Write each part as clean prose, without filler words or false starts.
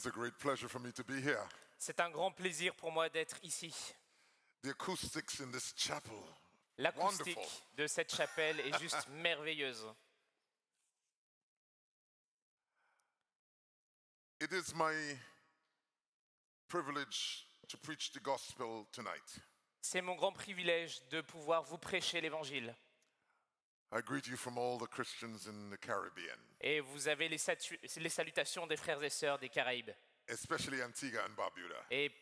is a great pleasure for me to be here. C'est un grand plaisir pour moi d'être ici. The acoustics in this chapel, L'acoustique wonderful. de cette chapelle est juste merveilleuse. It is my privilege to preach the gospel tonight. C'est mon grand privilège de pouvoir vous prêcher l'Évangile. I greet you from all the Christians in the Caribbean, Et vous avez les salutations des frères et sœurs des Caraïbes, especially Antigua and Barbuda. et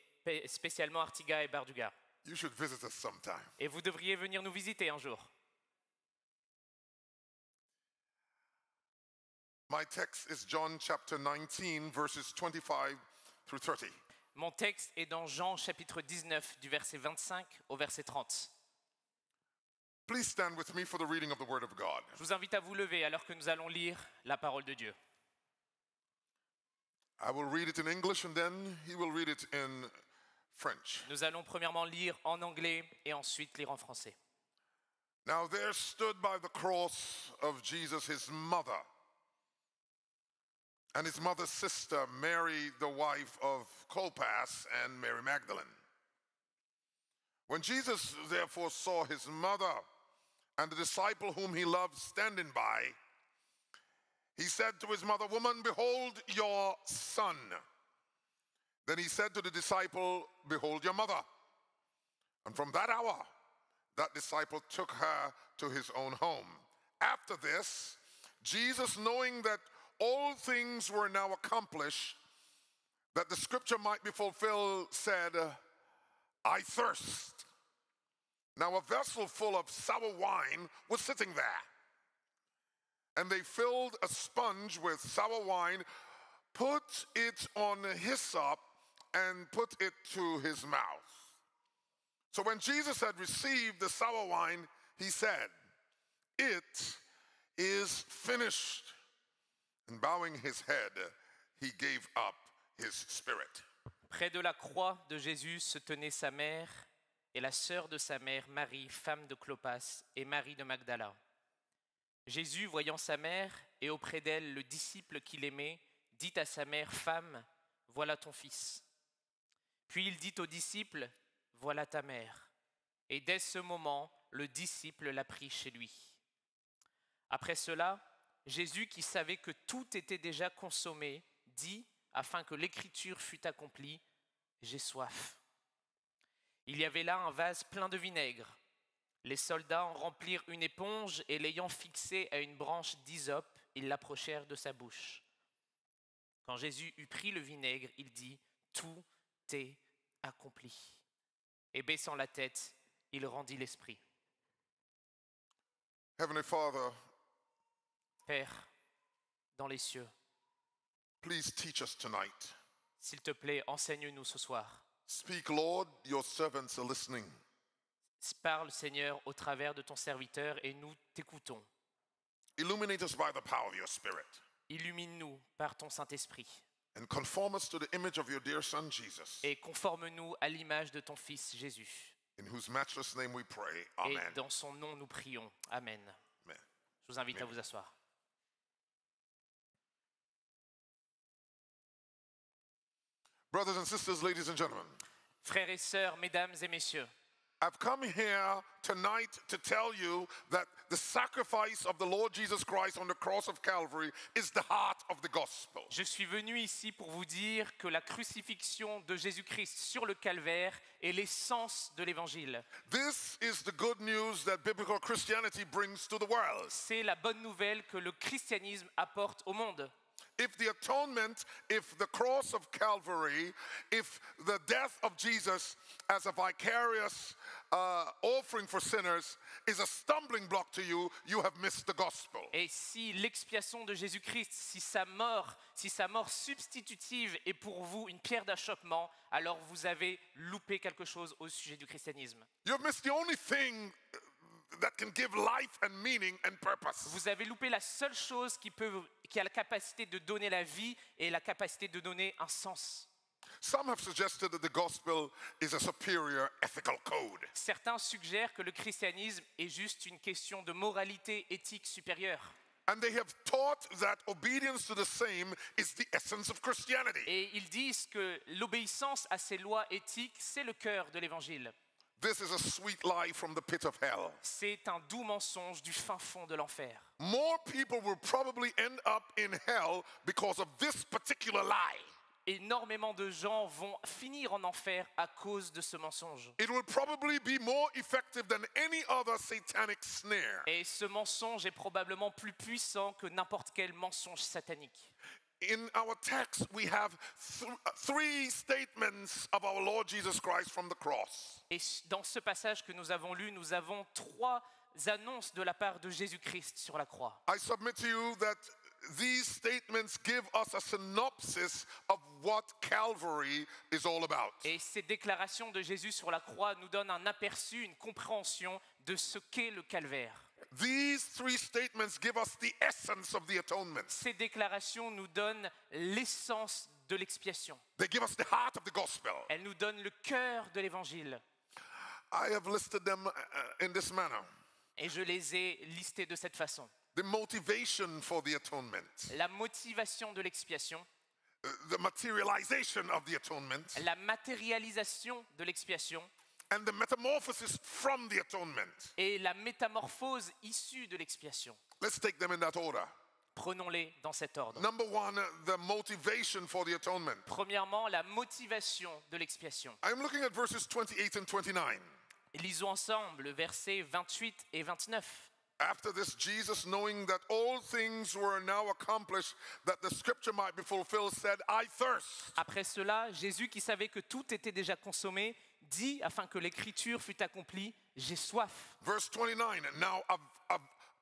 spécialement Artiga et Barbuda. You should visit us sometime. Et vous devriez venir nous visiter un jour. My text is John chapter 19, verses 25 through 30. Mon texte est dans Jean chapitre 19 du verset 25 au verset 30. Please stand with me for the reading of the Word of God. Je vous invite à vous lever alors que nous allons lire la parole de Dieu. I will read it in English and then he will read it in French. Nous allons premièrement lire en anglais et ensuite lire en français. Now there stood by the cross of Jesus his mother and his mother's sister, Mary, the wife of Clopas, and Mary Magdalene. When Jesus therefore saw his mother and the disciple whom he loved standing by, he said to his mother, "Woman, behold your son." Then he said to the disciple, "Behold your mother." And from that hour, that disciple took her to his own home. After this, Jesus, knowing that all things were now accomplished, that the scripture might be fulfilled, said, "I thirst." Now a vessel full of sour wine was sitting there. And they filled a sponge with sour wine, put it on hyssop, and put it to his mouth. So when Jesus had received the sour wine, he said, "It is finished." And bowing his head, he gave up his spirit. Près de la croix de Jésus se tenait sa mère et la sœur de sa mère, Marie, femme de Clopas, et Marie de Magdala. Jésus, voyant sa mère et auprès d'elle le disciple qu'il aimait, dit à sa mère, "Femme, voilà ton fils." Puis il dit au disciple, "Voilà ta mère." Et dès ce moment, le disciple l'a pris chez lui. Après cela, Jésus, qui savait que tout était déjà consommé, dit, afin que l'écriture fût accomplie, "J'ai soif." Il y avait là un vase plein de vinaigre. Les soldats en remplirent une éponge et l'ayant fixée à une branche d'hysope, ils l'approchèrent de sa bouche. Quand Jésus eut pris le vinaigre, il dit, "Tout est accompli." Et baissant la tête, il rendit l'esprit. Heavenly Father, Père, dans les cieux, please teach us tonight. s'il te plaît, enseigne-nous ce soir. Speak, Lord, your servants are listening. Parle, Seigneur, au travers de ton serviteur et nous t'écoutons. Illuminate us by the power of your Spirit. Illumine-nous par ton Saint-Esprit And conform us to the image of your dear Son, Jesus, et conforme-nous à l'image de ton Fils Jésus. in whose matchless name we pray. Et Amen. dans son nom nous prions. Amen. Amen. Je vous invite à Amen. vous asseoir. Brothers and sisters, ladies and gentlemen, Frères et sœurs, mesdames et messieurs, I've come here tonight to tell you that the sacrifice of the Lord Jesus Christ on the cross of Calvary is the heart of the gospel. je suis venu ici pour vous dire que la crucifixion de Jésus-Christ sur le calvaire est l'essence de l'Évangile. This is the good news that biblical Christianity brings to the world. C'est la bonne nouvelle que le christianisme apporte au monde. If the atonement, if the cross of Calvary, if the death of Jesus as a vicarious offering for sinners is a stumbling block to you, you have missed the gospel. Et si l'expiation de Jésus-Christ, si sa mort substitutive est pour vous une pierre d'achoppement, alors vous avez loupé quelque chose au sujet du christianisme. You have missed the only thing that can give life and meaning and purpose. Vous avez loupé la seule chose qui a la capacité de donner la vie et la capacité de donner un sens. Some have suggested that the gospel is a superior ethical code. Certains suggèrent que le christianisme est juste une question de moralité éthique supérieure. And they have taught that obedience to the same is the essence of Christianity. Et ils disent que l'obéissance à ces lois éthiques, c'est le cœur de l'évangile. This is a sweet lie from the pit of hell. C'est un doux mensonge du fin fond de l'enfer. More people will probably end up in hell because of this particular lie. Énormément de gens vont finir en enfer à cause de ce mensonge. It will probably be more effective than any other satanic snare. Et ce mensonge est probablement plus puissant que n'importe quel mensonge satanique. In our text, we have three statements of our Lord Jesus Christ from the cross. Et dans ce passage que nous avons lu, nous avons 3 annonces de la part de Jésus-Christ sur la croix. I submit to you that these statements give us a synopsis of what Calvary is all about. Et ces déclarations de Jésus sur la croix nous donnent un aperçu, une compréhension de ce qu'est le calvaire. These three statements give us the essence of the atonement. Ces déclarations nous donnent l'essence de l'expiation. They give us the heart of the gospel. Elles nous donnent le cœur de l'évangile. I have listed them in this manner. Et je les ai listés de cette façon. The motivation for the atonement, La motivation de l'expiation, the materialization of the atonement, la matérialisation de l'expiation and the metamorphosis from the atonement. et la métamorphose issue de l'expiation. Let's take them in that order. Prenons-les dans cet ordre. Number one, the motivation for the atonement. Premièrement, la motivation de l'expiation. I'm looking at verses 28 and 29. Lisons ensemble le verset 28 et 29. After this, Jesus, knowing that all things were now accomplished, that the scripture might be fulfilled, said, I thirst. Après cela, Jésus, qui savait que tout était déjà consommé, dit, afin que l'écriture fût accomplie, j'ai soif. Verse 29, now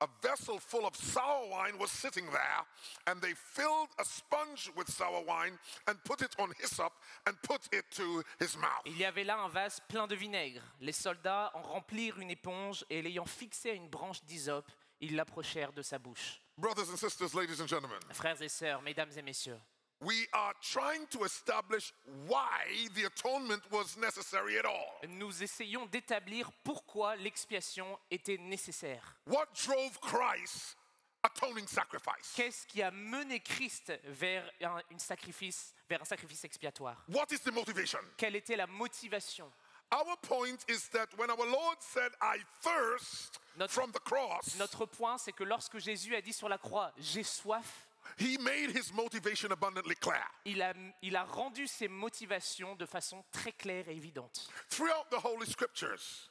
a vessel full of sour wine was sitting there, and they filled a sponge with sour wine and put it on hyssop and put it to his mouth. Il y avait là un vase plein de vinaigre. Les soldats en remplirent une éponge et l'ayant fixé à une branche d'hysope, ils l'approchèrent de sa bouche. Brothers and sisters, ladies and gentlemen, Frères et sœurs, mesdames et messieurs, we are trying to establish why the atonement was necessary at all. nous essayons d'établir pourquoi l'expiation était nécessaire. What drove Christ's atoning sacrifice? Qu'est-ce qui a mené Christ vers un sacrifice expiatoire? What is the motivation? Quelle était la motivation? Our point is that when our Lord said, I thirst from the cross, Notre point, c'est que lorsque Jésus a dit sur la croix, j'ai soif, he made his motivation abundantly clear. il a rendu ses motivations de façon très claire et évidente. Throughout the Holy Scriptures,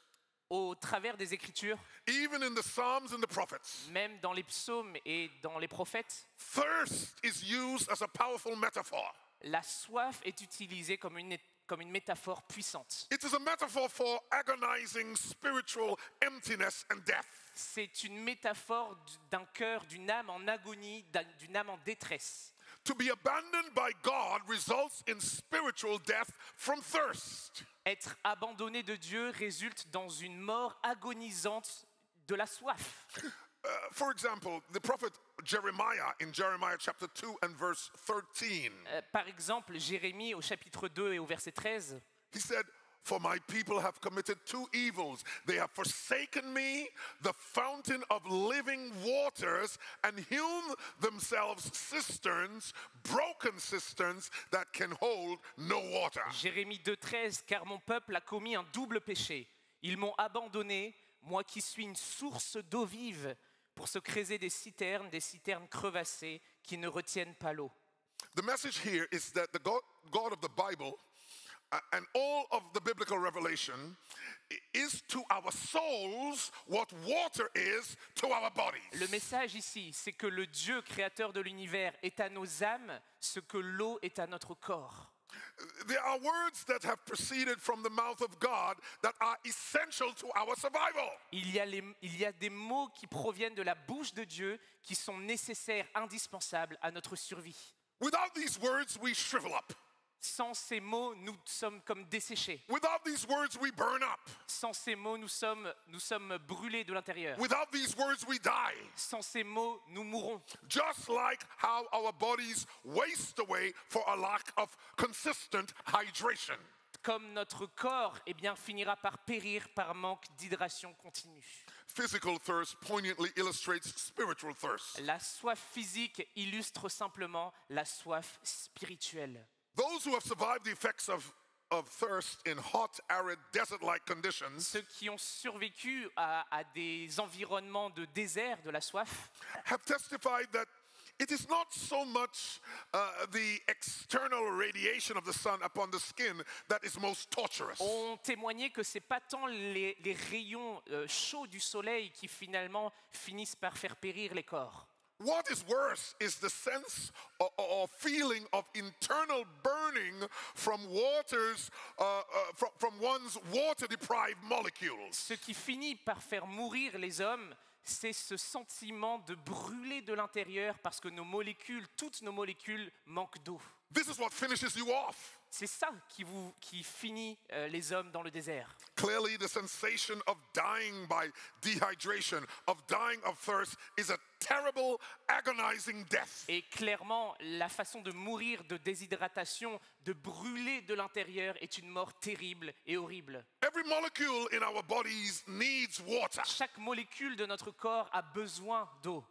Au travers des Écritures, even in the Psalms and the prophets, même dans les psaumes et dans les prophètes, thirst is used as a powerful metaphor. la soif est utilisée comme une métaphore puissante. It is a metaphor for agonizing spiritual emptiness and death. C'est une métaphore d'un cœur, d'une âme en agonie, d'une âme en détresse. To be abandoned by God results in spiritual death from thirst. Être abandonné de Dieu résulte dans une mort agonisante de la soif. For example, the prophet Jeremiah in Jeremiah chapter 2 and verse 13, Par exemple, Jérémie au chapitre 2 et au verset 13, he said, For my people have committed two evils. They have forsaken me, the fountain of living waters, and hewn themselves cisterns, broken cisterns that can hold no water. Jérémie 2,13, car mon peuple a commis un double péché. Ils m'ont abandonné, moi qui suis une source d'eau vive, pour se creuser des citernes crevassées qui ne retiennent pas l'eau. The message here is that the God of the Bible and all of the biblical revelation is to our souls what water is to our bodies. Le message ici, c'est que le Dieu créateur de l'univers est à nos âmes ce que l'eau est à notre corps. There are words that have proceeded from the mouth of God that are essential to our survival. Il y a des mots qui proviennent de la bouche de Dieu qui sont nécessaires, indispensables à notre survie. Without these words, we shrivel up. Sans ces mots, nous sommes comme desséchés. Without these words, we burn up. Sans ces mots, nous sommes brûlés de l'intérieur. Without these words, we die. Sans ces mots, nous mourrons. Just like how our bodies waste away for a lack of consistent hydration. comme notre corps eh bien, finira par périr par manque d'hydratation continue. Physical thirst poignantly illustrates spiritual thirst. La soif physique illustre simplement la soif spirituelle. Those who have survived the effects of thirst in hot, arid, desert-like conditions Ceux qui ont survécu à des environnements de désert, de la soif, have testified that it is not so much the external radiation of the sun upon the skin that is most torturous. ont témoigné que ce n'est pas tant les rayons chauds du soleil qui finalement finissent par faire périr les corps. What is worse is the sense or feeling of internal burning from from one's water-deprived molecules. Ce qui finit par faire mourir les hommes, c'est ce sentiment de brûler de l'intérieur parce que nos molécules, toutes nos molécules, manquent d'eau. This is what finishes you off. C'est ça qui finit les hommes dans le désert. Clearly, the sensation of dying by dehydration, of dying of thirst, is a terrible, agonizing death. Et clairement, la façon de mourir de déshydratation, de brûler de l'intérieur, est une mort terrible et horrible. Every molecule in our bodies needs water. Chaque molécule de notre corps a besoin d'eau.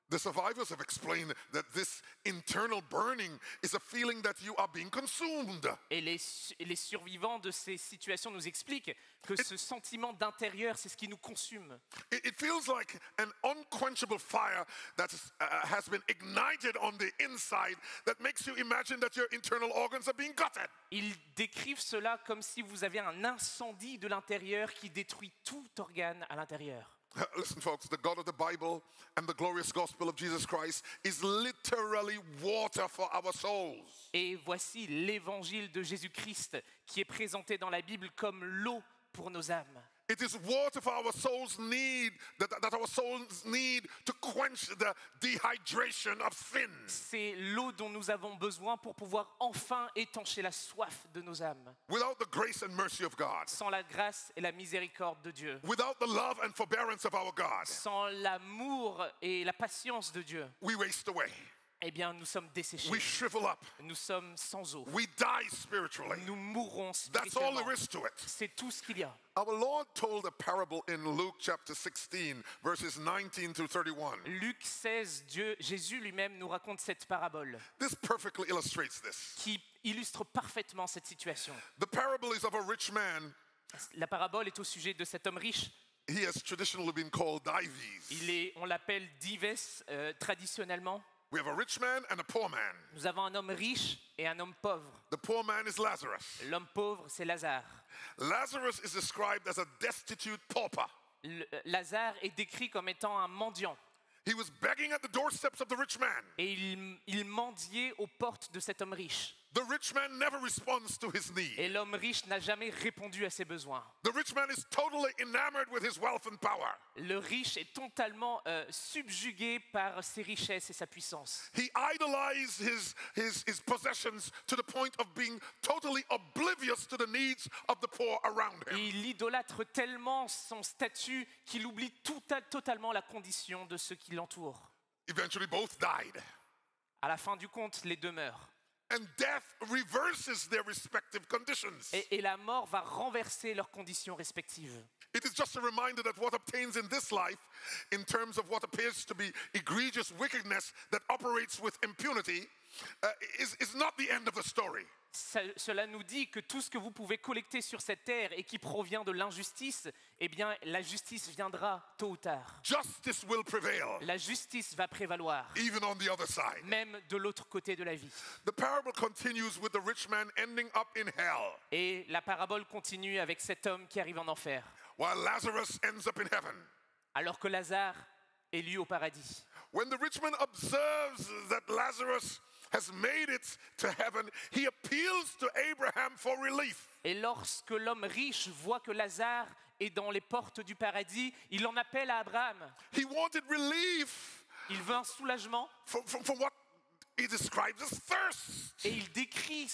The survivors have explained that this internal burning is a feeling that you are being consumed. Et les survivants de ces situations nous expliquent que ce sentiment d'intérieur, c'est ce qui nous consume. It feels like an unquenchable fire that has been ignited on the inside that makes you imagine that your internal organs are being gutted. Ils décrivent cela comme si vous aviez un incendie de l'intérieur qui détruit tout organe à l'intérieur. Listen, folks, the God of the Bible and the glorious gospel of Jesus Christ is literally water for our souls. Et voici l'évangile de Jésus-Christ qui est présenté dans la Bible comme l'eau pour nos âmes. It is water for our souls need, that our souls need to quench the dehydration of sin. C'est l'eau dont nous avons besoin pour pouvoir enfin étancher la soif de nos âmes. Without the grace and mercy of God, Sans la grâce et la miséricorde de Dieu, without the love and forbearance of our God, sans l'amour et la patience de Dieu, we waste away. eh bien nous sommes desséchés. We shrivel up. Nous sommes sans eau. We die spiritually. Nous mourrons That's all spirituellement. there is to it. C'est tout ce qu'il y a. Our Lord told a parable in Luke chapter 16, verses 19 through 31. Luc 16, Jésus lui-même nous raconte cette parabole This perfectly illustrates this. qui illustre parfaitement cette situation. The parable is of a rich man. La parabole est au sujet de cet homme riche. He has traditionally been called Dives. On l'appelle Dives traditionnellement. We have a rich man and a poor man. Nous avons un homme riche et un homme pauvre. The poor man is Lazarus. L'homme pauvre, c'est Lazare. Lazarus is described as a destitute pauper. Lazare est décrit comme étant un mendiant. He was begging at the doorsteps of the rich man. Et il mendiait aux portes de cet homme riche. The rich man never responds to his need. Et l'homme riche n'a jamais répondu à ses besoins. The rich man is totally enamored with his wealth and power. Le riche est totalement subjugué par ses richesses et sa puissance. He idolized his possessions to the point of being totally oblivious to the needs of the poor around him. Il idolâtre tellement son statut qu'il oublie totalement la condition de ceux qui l'entourent. Eventually both died. À la fin du compte, les deux meurent. And death reverses their respective conditions. Et la mort va renverser leurs conditions respectives. It is just a reminder that what obtains in this life, in terms of what appears to be egregious wickedness that operates with impunity, is not the end of the story. Cela nous dit que tout ce que vous pouvez collecter sur cette terre et qui provient de l'injustice, eh bien, la justice viendra tôt ou tard. Justice will prevail, La justice va prévaloir, even on the other side. même de l'autre côté de la vie. The parable continues with the rich man ending up in hell, Et la parabole continue avec cet homme qui arrive en enfer, while Lazarus ends up in heaven. alors que Lazare est lui au paradis. When the rich man observes that Lazarus has made it to heaven, he appeals to Abraham for relief. Et lorsque l'homme riche voit que Lazare est dans les portes du paradis, il en appelle à Abraham. He wanted relief Il veut un soulagement from what he describes as thirst. et il décrit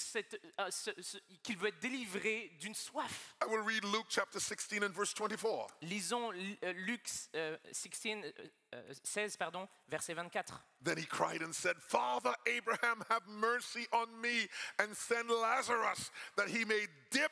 qu'il veut être délivré d'une soif. I will read Luke chapter 16 and verse 24. Lisons Luc 16, verset 24. Then he cried and said, Father Abraham, have mercy on me and send Lazarus that he may dip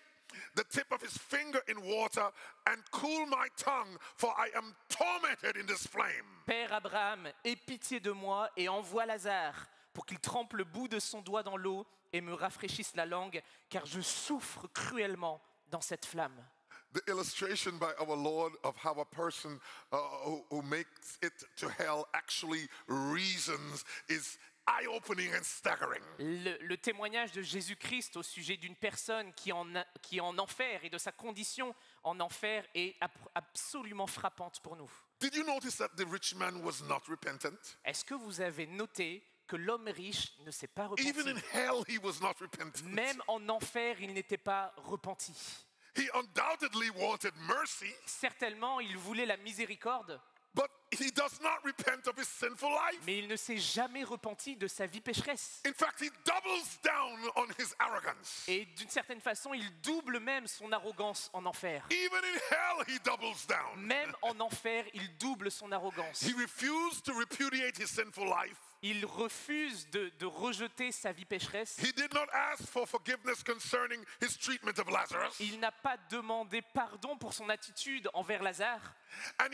the tip of his finger in water and cool my tongue, for I am tormented in this flame. Père Abraham, aie pitié de moi et envoie Lazare pour qu'il trempe le bout de son doigt dans l'eau et me rafraîchisse la langue, car je souffre cruellement dans cette flamme. The illustration by our Lord of how a person who makes it to hell actually reasons is eye-opening and staggering. Le témoignage de Jésus-Christ au sujet d'une personne qui est en enfer et de sa condition en enfer est absolument frappante pour nous. Did you notice that the rich man was not repentant? Est-ce que vous avez noté que l'homme riche ne s'est pas repenti? Even in hell, he was not repentant. Même en enfer, il n'était pas repenti. He undoubtedly wanted mercy, Certainement, il voulait la miséricorde, but he does not repent of his sinful life. mais il ne s'est jamais repenti de sa vie pécheresse. In fact, he doubles down on his arrogance. Et d'une certaine façon, il double même son arrogance en enfer. Even in hell, he doubles down. Même en enfer, il double son arrogance. He refused to repudiate his sinful life. Il refuse de rejeter sa vie pécheresse. He did not ask for forgiveness concerning his treatment of Lazarus. Il n'a pas demandé pardon pour son attitude envers Lazare. And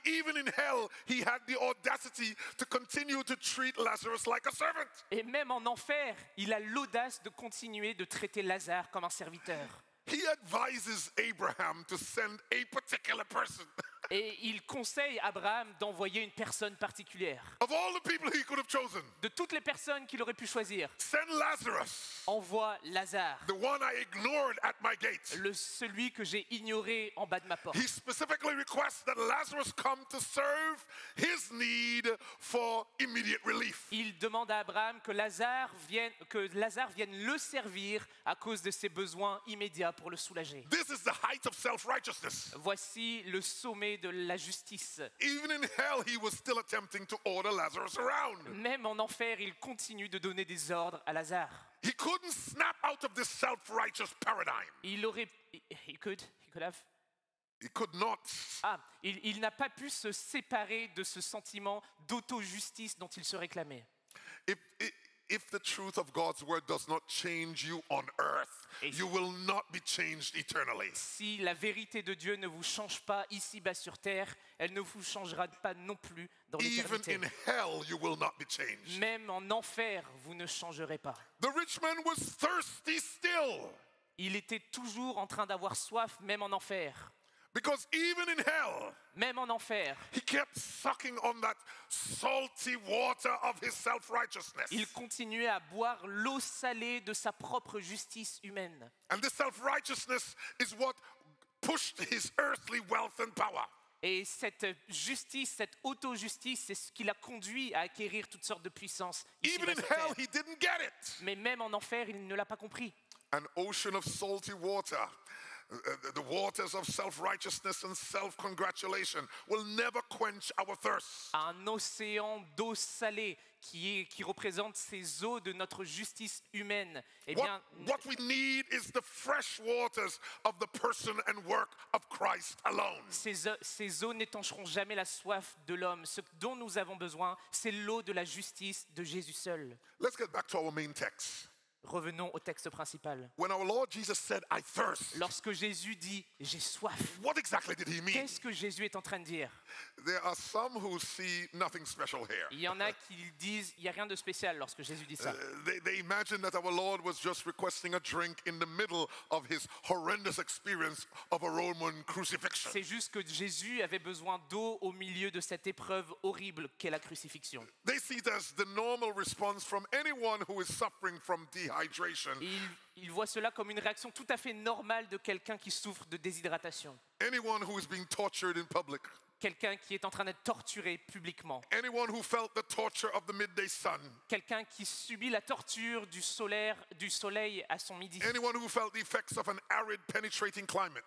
even in hell, he had the audacity to continue to treat Lazarus like a servant. Et même en enfer, il a l'audace de continuer de traiter Lazare comme un serviteur. He advises Abraham to send a particular person. Et il conseille Abraham d'envoyer une personne particulière. Of all the people he could have chosen, De toutes les personnes qu'il aurait pu choisir, send Lazarus, envoie Lazare, the one I ignored at my gate. celui que j'ai ignoré en bas de ma porte. He specifically requests that Lazarus come to serve his need for immediate relief. Il demande à Abraham que Lazare vienne le servir à cause de ses besoins immédiats pour le soulager. This is the height of self-righteousness. Voici le sommet de la justice. Even in hell, he was still attempting to order Lazarus around. Même en enfer, il continue de donner des ordres à Lazare. He couldn't snap out of this self-righteous paradigm. He could have. He could not. Il n'a pas pu se séparer de ce sentiment d'auto-justice dont il se réclamait. If the truth of God's word does not change you on earth, you will not be changed eternally. Si la vérité de Dieu ne vous change pas ici-bas sur terre, elle ne vous changera pas non plus dans Even l'éternité. in hell, you will not be changed. Même en enfer, vous ne changerez pas. The rich man was thirsty still, Il était toujours en train d'avoir soif, même en enfer. because even in hell, Même en enfer, he kept sucking on that salty water of his self-righteousness. il continuait à boire l'eau salée de sa propre justice humaine. And this self-righteousness is what pushed his earthly wealth and power. Et cette justice, cette auto-justice, c'est ce qui l'a conduit à acquérir toutes sortes de puissances Even ici-bas in sur terre. hell, he didn't get it. Mais même en enfer, il ne l'a pas compris. An ocean of salty water, the waters of self-righteousness and self-congratulation will never quench our thirst. Un océan d'eau salée qui représente ces eaux de notre justice humaine. Eh bien, What we need is the fresh waters of the person and work of Christ alone. ces eaux n'étancheront jamais la soif de l'homme. Ce dont nous avons besoin, c'est l'eau de la justice de Jésus seul. Let's get back to our main text. Revenons au texte principal. When our Lord Jesus said, I thirst, Lorsque Jésus dit « j'ai soif », what exactly did he mean? qu'est-ce que Jésus est en train de dire? There are some who see nothing special here. Il y en a qui disent il n'y a rien de spécial lorsque Jésus dit ça. They imagine that our Lord was just requesting a drink in the middle of his horrendous experience of a Roman crucifixion. C'est juste que Jésus avait besoin d'eau au milieu de cette épreuve horrible qu'est la crucifixion. They see it as the normal response from anyone who is suffering from dehydration. Il voit cela comme une réaction tout à fait normale de quelqu'un qui souffre de déshydratation. Anyone who is being tortured in public. Quelqu'un qui est en train d'être torturé publiquement. Anyone who felt the torture of the midday sun. Quelqu'un qui subit la torture du soleil à son midi. Anyone who felt the effects of an arid, penetrating climate.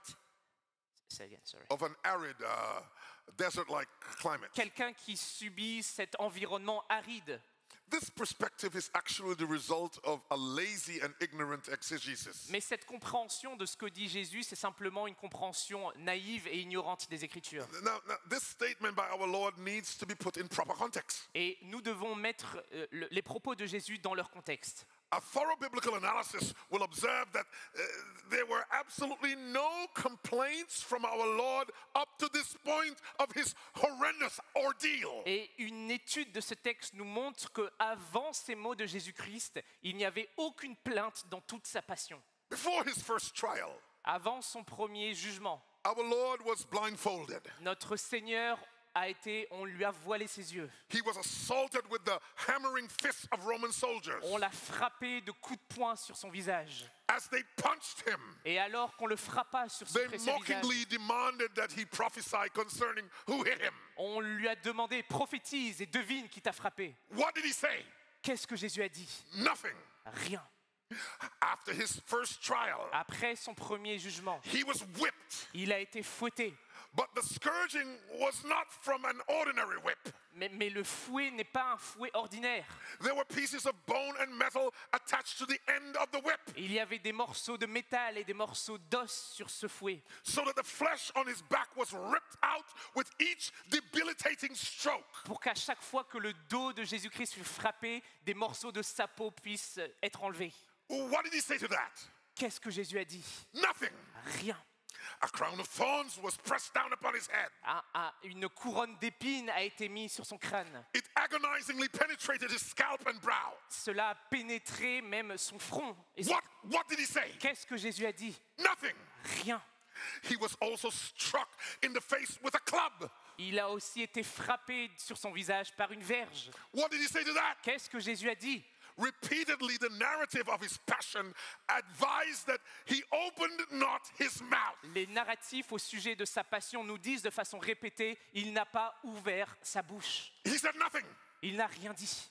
Say again, sorry. Of an arid, desert-like climate. Quelqu'un qui subit cet environnement aride. This perspective is actually the result of a lazy and ignorant exegesis. Mais cette compréhension de ce que dit Jésus, c'est simplement une compréhension naïve et ignorante des Écritures. Now, this statement by our Lord needs to be put in proper context. Et nous devons mettre les propos de Jésus dans leur contexte. A thorough biblical analysis will observe that there were absolutely no complaints from our Lord up to this point of his horrendous ordeal. Et une étude de ce texte nous montre qu'avant ces mots de Jésus-Christ, il n'y avait aucune plainte dans toute sa passion. Before his first trial, Avant son premier jugement, our Lord was blindfolded. notre Seigneur on lui a voilé ses yeux. He was assaulted with the hammering fists of Roman soldiers. On l'a frappé de coups de poing sur son visage. As they punched him, Et alors qu'on le frappa sur son they précieux visage, mockingly demanded that he prophesy concerning who hit him. on lui a demandé, prophétise et devine qui t'a frappé. What did he say? Qu'est-ce que Jésus a dit? Nothing. Rien. After his first trial, Après son premier jugement, he was whipped. il a été fouetté. But the scourging was not from an ordinary whip. Mais le fouet n'est pas un fouet ordinaire. There were pieces of bone and metal attached to the end of the whip, Il y avait des morceaux de métal et des morceaux d'os sur ce fouet, so that the flesh on his back was ripped out with each debilitating stroke. pour qu'à chaque fois que le dos de Jésus-Christ fut frappé, des morceaux de sa peau puissent être enlevés. What did he say to that? Qu'est-ce que Jésus a dit? Nothing. Rien. A crown of thorns was pressed down upon his head. Une couronne d'épines a été mise sur son crâne. It agonizingly penetrated his scalp and brow. Cela a pénétré même son front. Et What did he say? qu'est-ce que Jésus a dit? Nothing. Rien. He was also struck in the face with a club. Il a aussi été frappé sur son visage par une verge. What did he say to that? Qu'est-ce que Jésus a dit? Repeatedly, the narrative of his passion advised that he opened not his mouth. Les narratifs au sujet de sa passion nous disent de façon répétée, il n'a pas ouvert sa bouche. He said nothing. Il n'a rien dit.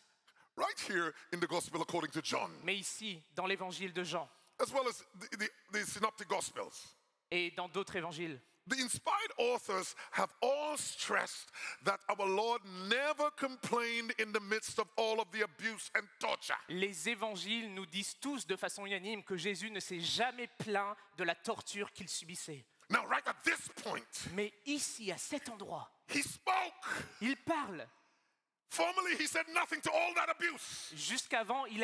Right here in the Gospel according to John, Mais ici, dans l'évangile de Jean as well as the Synoptic Gospels, et dans d'autres évangiles, the inspired authors have all stressed that our Lord never complained in the midst of all of the abuse and torture. les évangiles nous disent tous de façon unanime que Jésus ne s'est jamais plaint de la torture qu'il subissait. Now, right at this point, Mais ici, à cet endroit, he spoke. il parle. Formerly, he said nothing to all that abuse. Jusqu'avant, il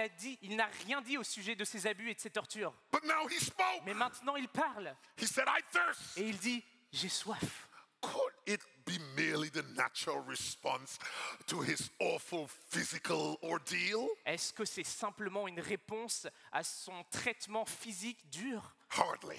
n'a rien dit au sujet de ses abus et de ses tortures. But now he spoke. Mais maintenant, il parle. He said, I thirst. Et il dit, j'ai soif. Could it be merely the natural response to his awful physical ordeal? Est-ce que c'est simplement une réponse à son traitement physique dur? Hardly.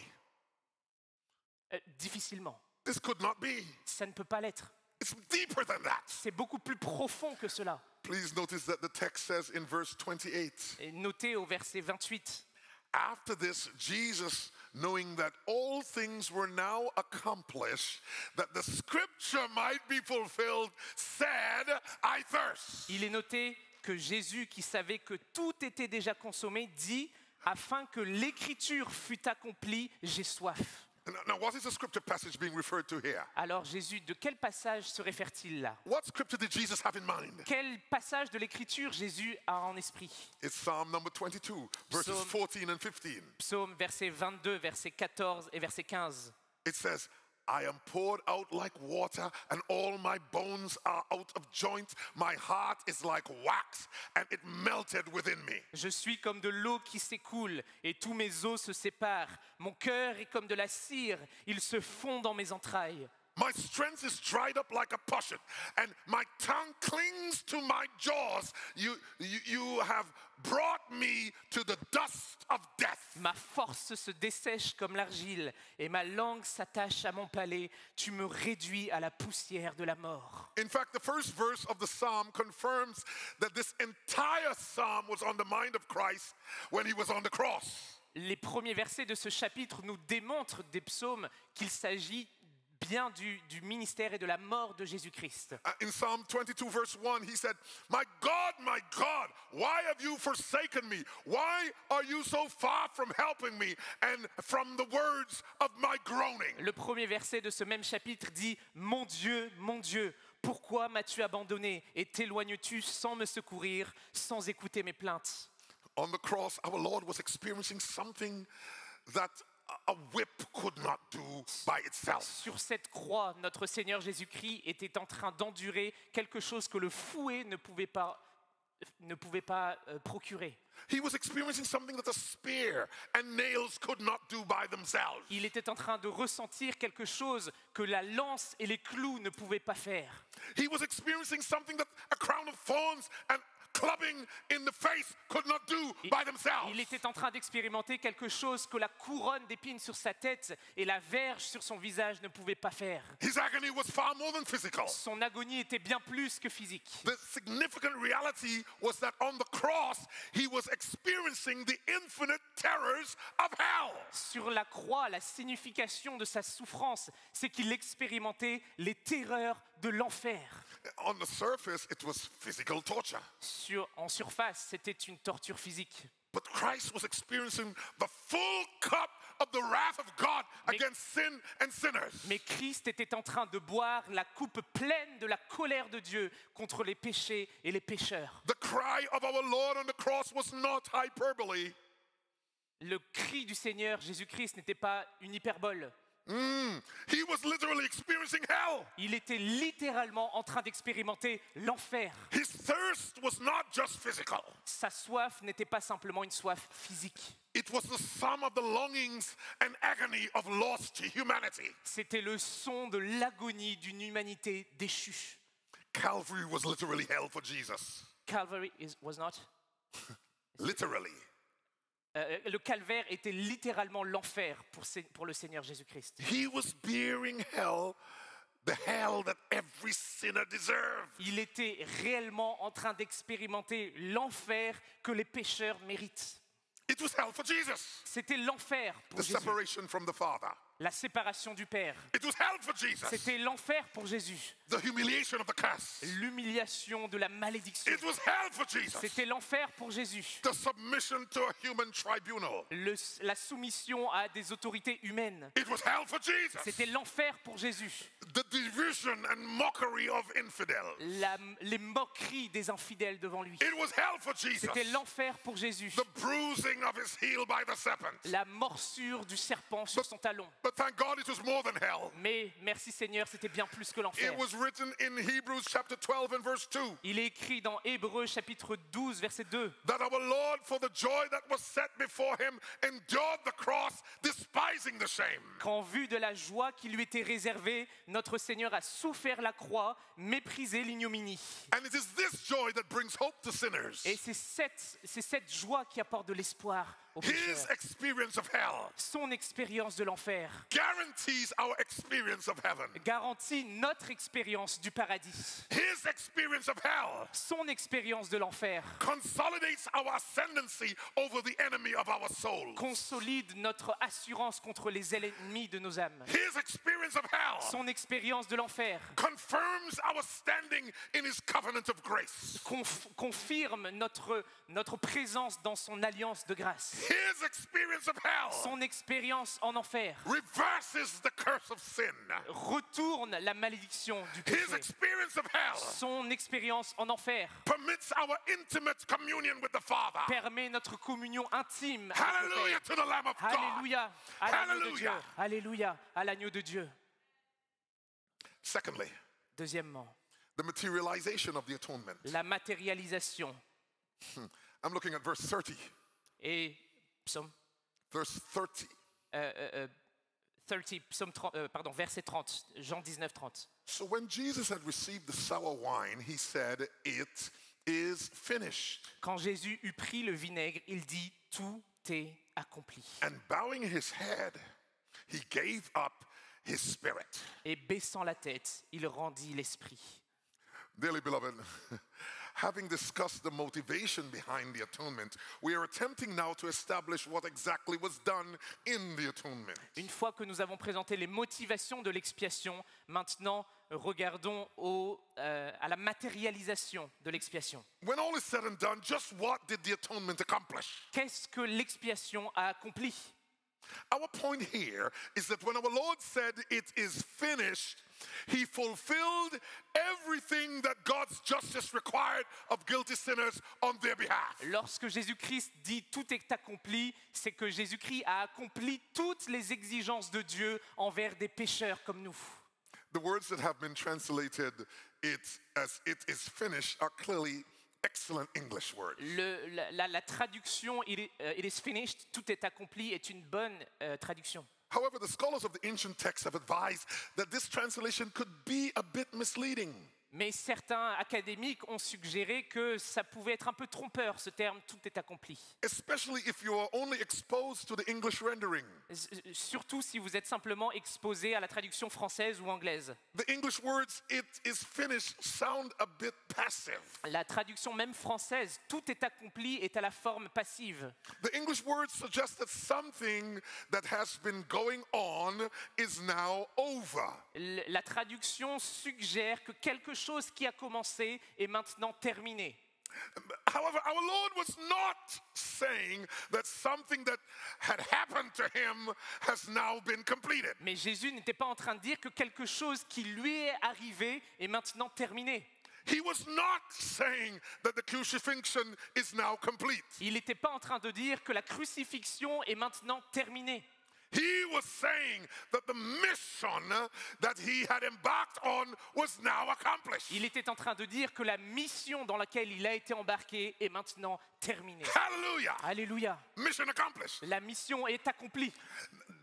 Difficilement. This could not be. Ça ne peut pas l'être. It's deeper than that. C'est beaucoup plus profond que cela. Please notice that the text says in verse 28, Et notez au verset 28. after this, Jesus, knowing that all things were now accomplished, that the scripture might be fulfilled, said, I thirst. Il est noté que Jésus, qui savait que tout était déjà consommé, dit, afin que l'écriture fût accomplie, j'ai soif. Now, what is the scripture passage being referred to here? Alors Jésus, de quel passage se réfère-t-il là? What scripture did Jesus have in mind? Quel passage de l'écriture Jésus a en esprit? It's Psalm number 22, verses Psalm- 14 and 15. Psaume verset 22, verset 14 et verset 15. It says, I am poured out like water, and all my bones are out of joint. My heart is like wax, and it melted within me. Je suis comme de l'eau qui s'écoule et tous mes os se séparent. Mon cœur est comme de la cire, il se fond dans mes entrailles. My strength is dried up like a potsherd, and my tongue clings to my jaws. You have brought me to the dust of death. Ma force se dessèche comme l'argile et ma langue s'attache à mon palais. Tu me réduis à la poussière de la mort. In fact, the first verse of the psalm confirms that this entire psalm was on the mind of Christ when he was on the cross. Les premiers versets de ce chapitre nous démontrent des psaumes qu'il s'agit bien du ministère et de la mort de Jésus-Christ. In Psalm 22, verse 1, he said, my God, why have you forsaken me? Why are you so far from helping me and from the words of my groaning? Le premier verset de ce même chapitre dit « Mon Dieu, pourquoi m'as-tu abandonné et t'éloignes-tu sans me secourir, sans écouter mes plaintes ?» On the cross, our Lord was experiencing something that a whip could not do by itself. Sur cette croix, notre Seigneur Jésus-Christ était en train d'endurer quelque chose que le fouet ne pouvait pas procurer. He was experiencing something that a spear and nails could not do by themselves. Il était en train de ressentir quelque chose que la lance et les clous ne pouvaient pas faire. He was experiencing something that a crown of thorns and clubbing in the face could not do by themselves. Il était en train d'expérimenter quelque chose que la couronne d'épines sur sa tête et la verge sur son visage ne pouvaient pas faire. His agony was far more than physical. Son agonie était bien plus que physique. The significant reality was that on the cross, he was experiencing the infinite terrors of hell. Sur la croix, la signification de sa souffrance, c'est qu'il expérimentait les terreurs de l'enfer. On the surface, it was physical torture. En surface, c'était une torture physique. But Christ was experiencing the full cup of the wrath of God against sin and sinners. Mais Christ était en train de boire la coupe pleine de la colère de Dieu contre les péchés et les pécheurs. The cry of our Lord on the cross was not hyperbole. Le cri du Seigneur Jésus-Christ n'était pas une hyperbole. He was literally experiencing hell. Il était littéralement en train d'expérimenter l'enfer. His thirst was not just physical. Sa soif n'était pas simplement une soif physique. It was the sum of the longings and agony of lost humanity. C'était le son de l'agonie d'une humanité déchue. Calvary was literally hell for Jesus. Calvary was not. Literally. Le calvaire était littéralement l'enfer pour le Seigneur Jésus-Christ. He was bearing hell, the hell that every sinner deserved. Il était réellement en train d'expérimenter l'enfer que les pécheurs méritent. It was hell for Jesus. C'était l'enfer pour The Jésus. separation from the Father. La séparation du Père. It was hell for Jesus. C'était l'enfer pour Jésus. The humiliation of the curse. L'humiliation de la malédiction. It was hell for Jesus. C'était l'enfer pour Jésus. The submission to a human tribunal. La soumission à des autorités humaines. It was hell for Jesus. C'était l'enfer pour Jésus. The division and mockery of infidels. Les moqueries des infidèles devant lui. It was hell for Jesus. C'était l'enfer pour Jésus. The bruising of his heel by the serpent. La morsure du serpent sur son talon. But thank God it was more than hell. Mais merci Seigneur, c'était bien plus que l'enfer. It was written in Hebrews chapter 12 and verse 2. Il est écrit dans Hébreux chapitre 12 verset 2. That our Lord, for the joy that was set before him, endured the cross, despising the shame. Qu'en vue de la joie qui lui était réservée, notre Seigneur a souffert la croix, méprisé l'ignominie. And it is this joy that brings hope to sinners. Et c'est cette joie qui apporte de l'espoir aux His pécheurs. experience of hell Son expérience de l'enfer guarantees our experience of heaven. garantit notre expérience du paradis. His experience of hell Son expérience de l'enfer consolidates our ascendancy over the enemy of our souls. consolide notre assurance contre les ennemis de nos âmes. His experience of hell Son expérience de l'enfer confirms our standing in his covenant of grace. confirme notre présence dans son alliance de grâce. His experience of hell Son expérience en enfer reverses the curse of sin. retourne la malédiction du His péché. experience of hell Son expérience en enfer permits our intimate communion with the Father. permet notre communion intime avec le Hallelujah Père. to the Lamb of God. Alléluia à l'agneau de Dieu. Hallelujah. Alléluia à l'agneau de Dieu. Secondly, Deuxièmement, the materialization of the atonement. la matérialisation. I'm looking at verse 30. Et psaume, Verse 30. 30, verset 30, Jean 19, 30. So when Jesus had received the sour wine, he said, "It is finished." Quand Jésus eut pris le vinaigre, il dit « Tout est accompli And bowing his head, he gave up his spirit. » Et baissant la tête, il rendit l'esprit. Dearly beloved, having discussed the motivation behind the atonement, we are attempting now to establish what exactly was done in the atonement. Une fois que nous avons présenté les motivations de l'expiation, maintenant regardons à la matérialisation de l'expiation. When all is said and done, just what did the atonement accomplish? Qu'est-ce que l'expiation a accompli? Our point here is that when our Lord said it is finished, he fulfilled everything that God's justice required of guilty sinners on their behalf. Lorsque Jésus-Christ dit « tout est accompli », c'est que Jésus-Christ a accompli toutes les exigences de Dieu envers des pécheurs comme nous. The words that have been translated it as "it is finished" are clearly excellent English words. La traduction it is finished, tout est accompli est une bonne traduction. However, the scholars of the ancient texts have advised that this translation could be a bit misleading. Mais certains académiques ont suggéré que ça pouvait être un peu trompeur, ce terme « tout est accompli Especially if you are only exposed to the English rendering. ». Surtout si vous êtes simplement exposé à la traduction française ou anglaise. The English words, it is finished, sound a bit passive. La traduction même française « tout est accompli » est à la forme passive. The English words suggest that something that has been going on is now over. La traduction suggère que quelque chose qui a commencé est maintenant terminé. However, our Lord was not saying that something that had happened to him has now been completed. Mais Jésus n'était pas en train de dire que quelque chose qui lui est arrivé est maintenant terminé. He was not saying that the crucifixion is now complete. Il n'était pas en train de dire que la crucifixion est maintenant terminée. He was saying that the mission that he had embarked on was now accomplished. Il était en train de dire que la mission dans laquelle il a été embarqué est maintenant terminée. Hallelujah. Alléluia. Mission accomplished. La mission est accomplie.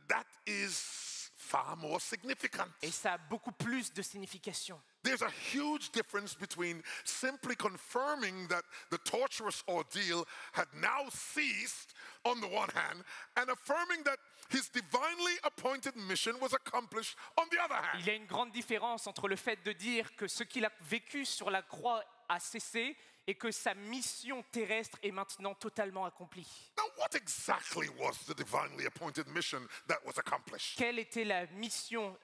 That is far more significant. Et ça a beaucoup plus de signification. There's a huge difference between simply confirming that the torturous ordeal had now ceased on the one hand and affirming that his divinely appointed mission was accomplished on the other hand. Il y a une grande différence entre le fait de dire que ce qu'il a vécu sur la croix a cessé et que sa mission terrestre est maintenant totalement accomplie. Now, what exactly was the divinely appointed mission that was accomplished? Quelle était la mission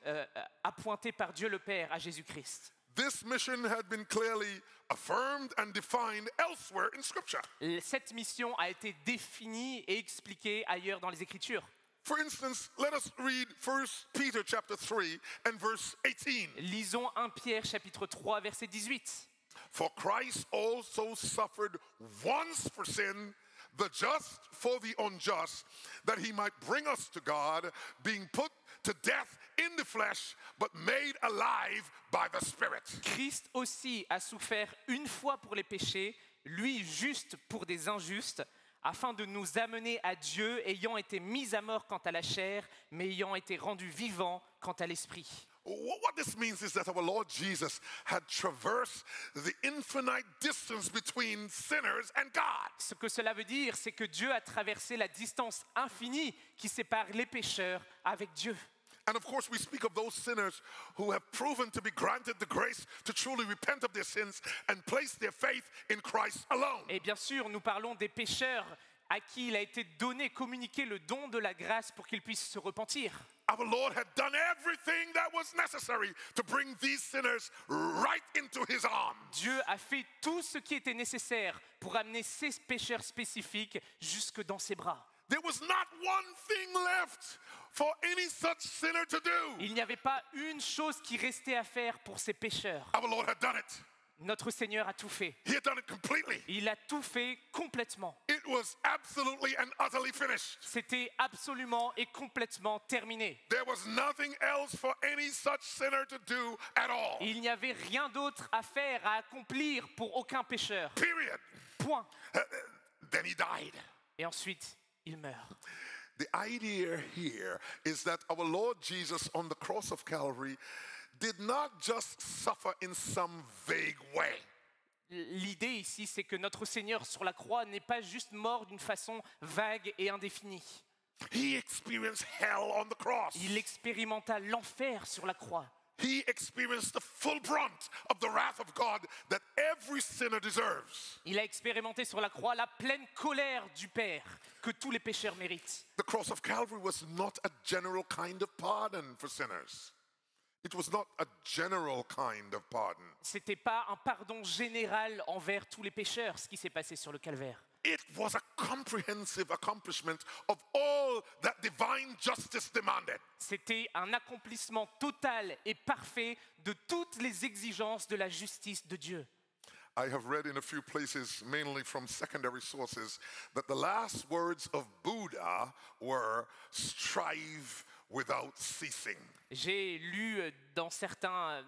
appointée par Dieu le Père à Jésus-Christ? This mission had been clearly affirmed and defined elsewhere in Scripture. Cette mission a été définie et expliquée ailleurs dans les Écritures. For instance, let us read 1 Peter chapter 3 and verse 18. Lisons 1 Pierre chapitre 3 verset 18. For Christ also suffered once for sin, the just for the unjust, that he might bring us to God, being put to death in the flesh, but made alive by the Spirit. Christ aussi a souffert une fois pour les péchés, lui juste pour des injustes, afin de nous amener à Dieu, ayant été mis à mort quant à la chair, mais ayant été rendu vivant quant à l'esprit. What this means is that our Lord Jesus had traversed the infinite distance between sinners and God. Ce que cela veut dire, c'est que Dieu a traversé la distance infinie qui sépare les pécheurs avec Dieu. And of course, we speak of those sinners who have proven to be granted the grace to truly repent of their sins and place their faith in Christ alone. Et bien sûr, nous parlons des pécheurs à qui il a été donné, communiqué le don de la grâce pour qu'ils puissent se repentir. Our Lord had done everything that was necessary to bring these sinners right into his arms. Dieu a fait tout ce qui était nécessaire pour amener ces pécheurs spécifiques jusque dans ses bras. There was not one thing left for any such sinner to do. Il n'y avait pas une chose qui restait à faire pour ces pécheurs. Our Lord had done it. Notre Seigneur a tout fait. He had done it completely. Il a tout fait complètement. It was absolutely and utterly finished. C'était absolument et complètement terminé. There was nothing else for any such sinner to do at all. Il n'y avait rien d'autre à faire, à accomplir pour aucun pécheur. Period. Point. Then he died. Et ensuite, il meurt. The idea here is that our Lord Jesus on the cross of Calvary did not just suffer in some vague way. L'idée ici, c'est que notre Seigneur sur la croix n'est pas juste mort d'une façon vague et indéfinie. He experienced hell on the cross. Il expérimenta l'enfer sur la croix. He experienced the full brunt of the wrath of God that every sinner deserves. Il a expérimenté sur la croix la pleine colère du Père que tous les pécheurs méritent. The cross of Calvary was not a general kind of pardon for sinners. It was not a general kind of pardon. C'était pas un pardon général envers tous les pécheurs, ce qui s'est passé sur le calvaire. It was a comprehensive accomplishment of all that divine justice demanded. C'était un accomplissement total et parfait de toutes les exigences de la justice de Dieu. I have read in a few places, mainly from secondary sources, that the last words of Buddha were, "Strive without ceasing. J'ai lu dans certains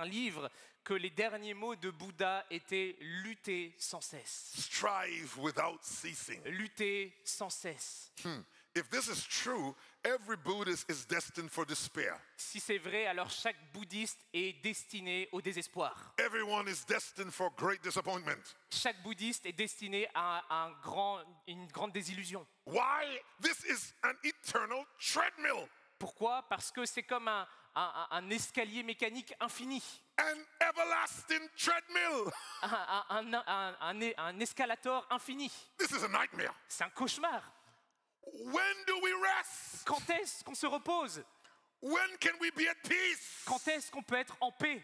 livres que les derniers mots de Bouddha étaient lutter sans cesse. Strive without ceasing. Lutter sans cesse. If this is true, every Buddhist is destined for despair. Si c'est vrai, alors chaque bouddhiste est destiné au désespoir. Everyone is destined for great disappointment. Chaque bouddhiste est destiné à une grande désillusion. Why? This is an eternal treadmill. Pourquoi? Parce que c'est comme un escalier mécanique infini. An everlasting treadmill. Un escalator infini. This is a nightmare. C'est un cauchemar. When do we rest? Quand est-ce qu'on se repose? When can we be at peace? Quand est-ce qu'on peut être en paix?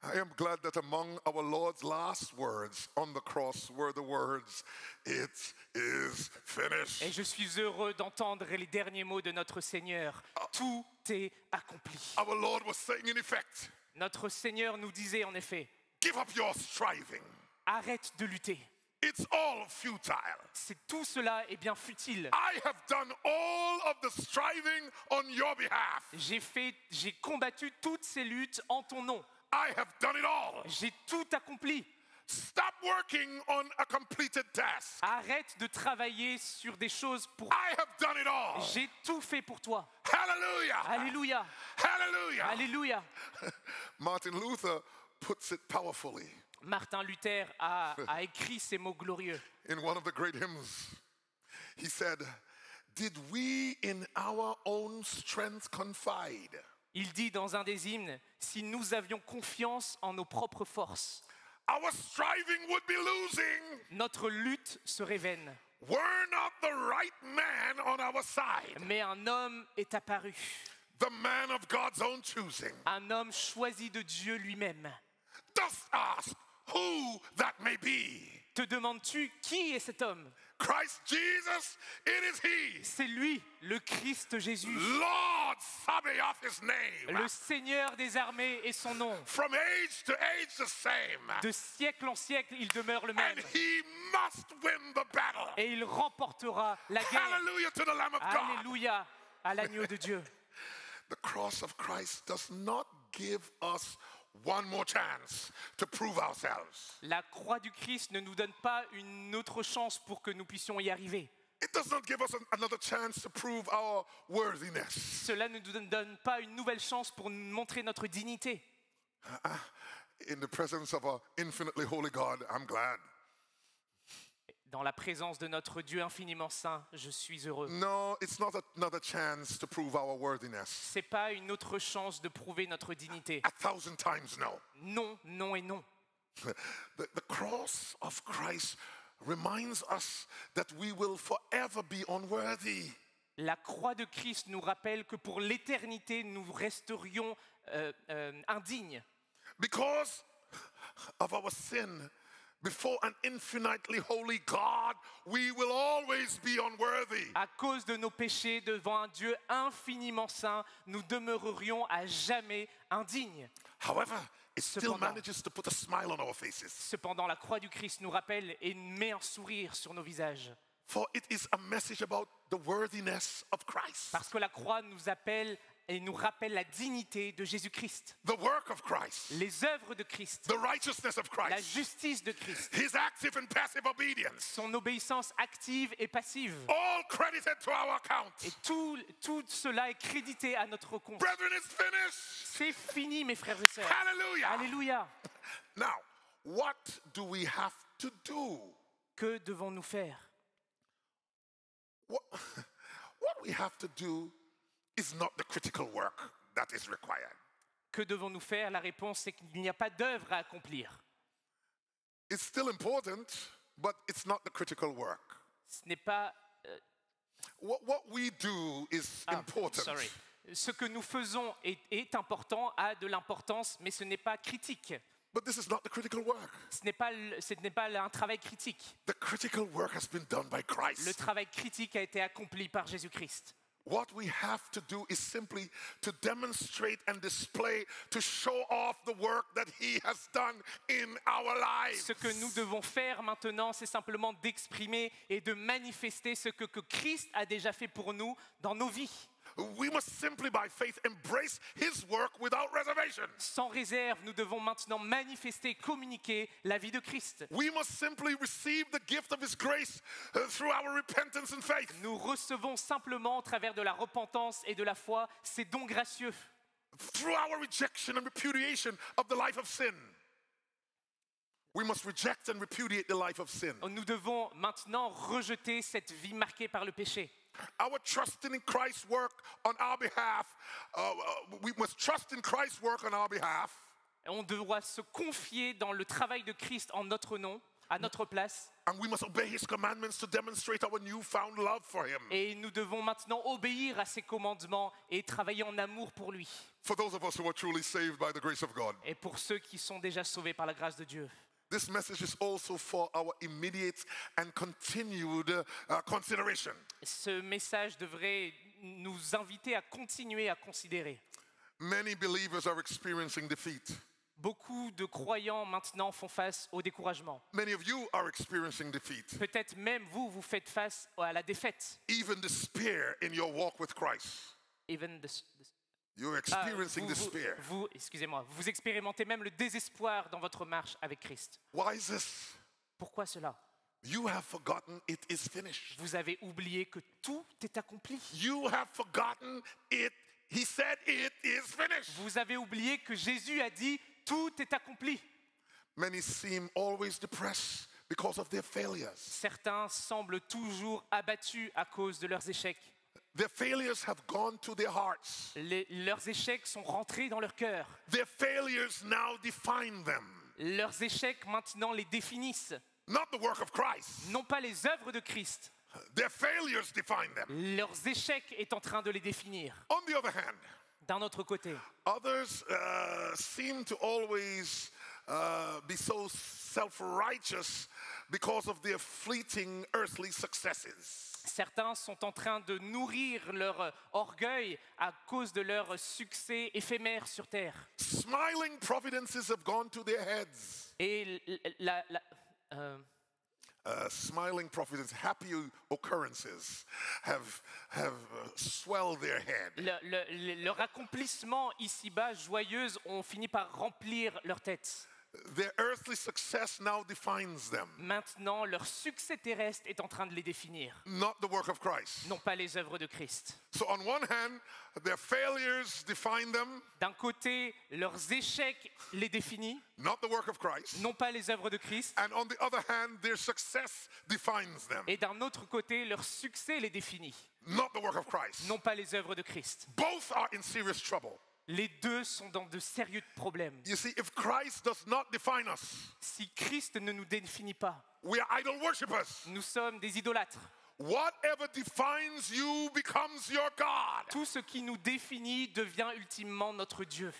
I am glad that among our Lord's last words on the cross were the words, "It is finished." Et je suis heureux d'entendre les derniers mots de notre Seigneur. Tout est accompli. Our Lord was saying in effect, Notre Seigneur nous disait en effet, give up your striving. arrête de lutter. It's all futile. Tout cela est bien futile. I have done all of the striving on your behalf. J'ai combattu toutes ces luttes en ton nom. I have done it all. J'ai tout accompli. Stop working on a completed task. Arrête de travailler sur des choses pour... I have done it all. J'ai tout fait pour toi. Hallelujah. Alléluia. Hallelujah. Alléluia. Martin Luther puts it powerfully Martin Luther a écrit ces mots glorieux. in one of the great hymns. He said, "Did we in our own strength confide? Il dit dans un des hymnes, si nous avions confiance en nos propres forces, Our striving would be losing. notre lutte serait vaine. Were not the right man on our side, Mais un homme est apparu, the man of God's own choosing. un homme choisi de Dieu lui-même. Dost ask who that may be. Te demandes-tu qui est cet homme? Christ Jesus, it is he. C'est lui, le Christ Jésus. Lord Sabaoth his name. Le Seigneur des armées est son nom. From age to age the same. De siècle en siècle, il demeure le même. And he must win the battle. Et il remportera la guerre. Hallelujah to the Lamb of God. Alléluia à l'agneau de Dieu. The cross of Christ does not give us one more chance to prove ourselves. La croix du Christ ne nous donne pas une autre chance pour que nous puissions y arriver. It does not give us another chance to prove our worthiness. Cela ne nous donne pas une nouvelle chance pour nous montrer notre dignité. In the presence of an infinitely holy God, I'm glad. Dans la présence de notre Dieu infiniment saint, je suis heureux. No, it's not another chance to prove our worthiness. C'est pas une autre chance de prouver notre dignité. 1,000 times no. Non, non et non. The cross of Christ reminds us that we will forever be unworthy. La croix de Christ nous rappelle que pour l'éternité, nous resterions indignes. Because of our sin, before an infinitely holy God, we will always be unworthy. À cause de nos péchés devant un Dieu infiniment saint, nous demeurerions à jamais indignes. However, it still Cependant. manages to put a smile on our faces. Cependant, la croix du Christ nous rappelle et met un sourire sur nos visages. For it is a message about the worthiness of Christ, Parce que la croix nous appelle et nous rappelle la dignité de Jésus-Christ. the work of Christ, Les œuvres de Christ, the righteousness of la Christ, justice de Christ, his active and passive obedience, son obéissance active et passive. all credited to our account. Et tout cela est crédité à notre compte. Brethren, it's finished. C'est fini, mes frères et sœurs. Hallelujah. Alléluia. Now, what do we have to do? Que devons-nous faire? What we have to do is not the critical work that is required. Que devons-nous faire? La réponse est qu'il n'y a pas d'œuvre à accomplir. It's still important, but it's not the critical work. Ce n'est pas... What we do is important. sorry. Ce que nous faisons est important, a de l'importance, mais ce n'est pas critique. But this is not the critical work. Ce n'est pas un travail critique. The critical work has been done by Le Christ. travail critique a été accompli par Jésus-Christ. What we have to do is simply to demonstrate and display, to show off the work that He has done in our lives. Ce que nous devons faire maintenant, c'est simplement d'exprimer et de manifester ce que Christ a déjà fait pour nous dans nos vies. we must simply by faith embrace his work without reservation. Sans réserve, nous devons maintenant manifester, communiquer la vie de Christ. We must simply receive the gift of his grace through our repentance and faith. Nous recevons simplement, au travers de la repentance et de la foi, ces dons gracieux. Through our rejection and repudiation of the life of sin. We must reject and repudiate the life of sin. Nous devons maintenant rejeter cette vie marquée par le péché. Our trusting in Christ's work on our behalf, we must trust in Christ's work on our behalf. On doit se confier dans le travail de Christ en notre nom, à notre place. And we must obey his commandments to demonstrate our newfound love for him. Et nous devons maintenant obéir à ses commandements et travailler en amour pour lui. For those of us who are truly saved by the grace of God. Et pour ceux qui sont déjà sauvés par la grâce de Dieu. This message is also for our immediate and continued consideration. Ce message devrait nous inviter à continuer à considérer. Many believers are experiencing defeat. Beaucoup de croyants maintenant font face au découragement. Many of you are experiencing defeat. Peut-être même vous faites face à la défaite. Even despair in your walk with Christ. Even You're experiencing despair. Excusez-moi, vous expérimentez même le désespoir dans votre marche avec Christ. Why is this? Pourquoi cela? You have forgotten it is finished. Vous avez oublié que tout est accompli. You have forgotten it. He said it is finished. Vous avez oublié que Jésus a dit tout est accompli. Many seem always depressed because of their failures. Certains semblent toujours abattus à cause de leurs échecs. Their failures have gone to their hearts. Leurs échecs sont rentrés dans leur cœur. Their failures now define them. Leurs échecs maintenant les définissent. Not the work of Christ. Non pas les œuvres de Christ. Their failures define them. Leurs échecs est en train de les définir. On the other hand, d'un autre côté, others seem to always be so self-righteous because of their fleeting earthly successes. Certains sont en train de nourrir leur orgueil à cause de leur succès éphémère sur terre. Smiling providences have gone to their heads. Et smiling providences, happy occurrences have swelled their head. Leur accomplissement ici-bas joyeuse ont fini par remplir leur tête. Their earthly success now defines them. Maintenant, leur succès terrestre est en train de les définir. Not the work of Christ. Non pas les œuvres de Christ. So on one hand, their failures define them. D'un côté, leurs échecs les définissent. Not the work of Christ. Non pas les œuvres de Christ. And on the other hand, their success defines them. Et d'un autre côté, leur succès les définit. Not the work of Christ. Non pas les œuvres de Christ. Both are in serious trouble. Les deux sont dans de sérieux problèmes. You see, if Christ does not define us, si Christ ne nous définit pas, we are idol worshippers. Nous sommes des idolâtres. Whatever defines you becomes your God. Tout ce qui nous définit devient ultimement notre Dieu.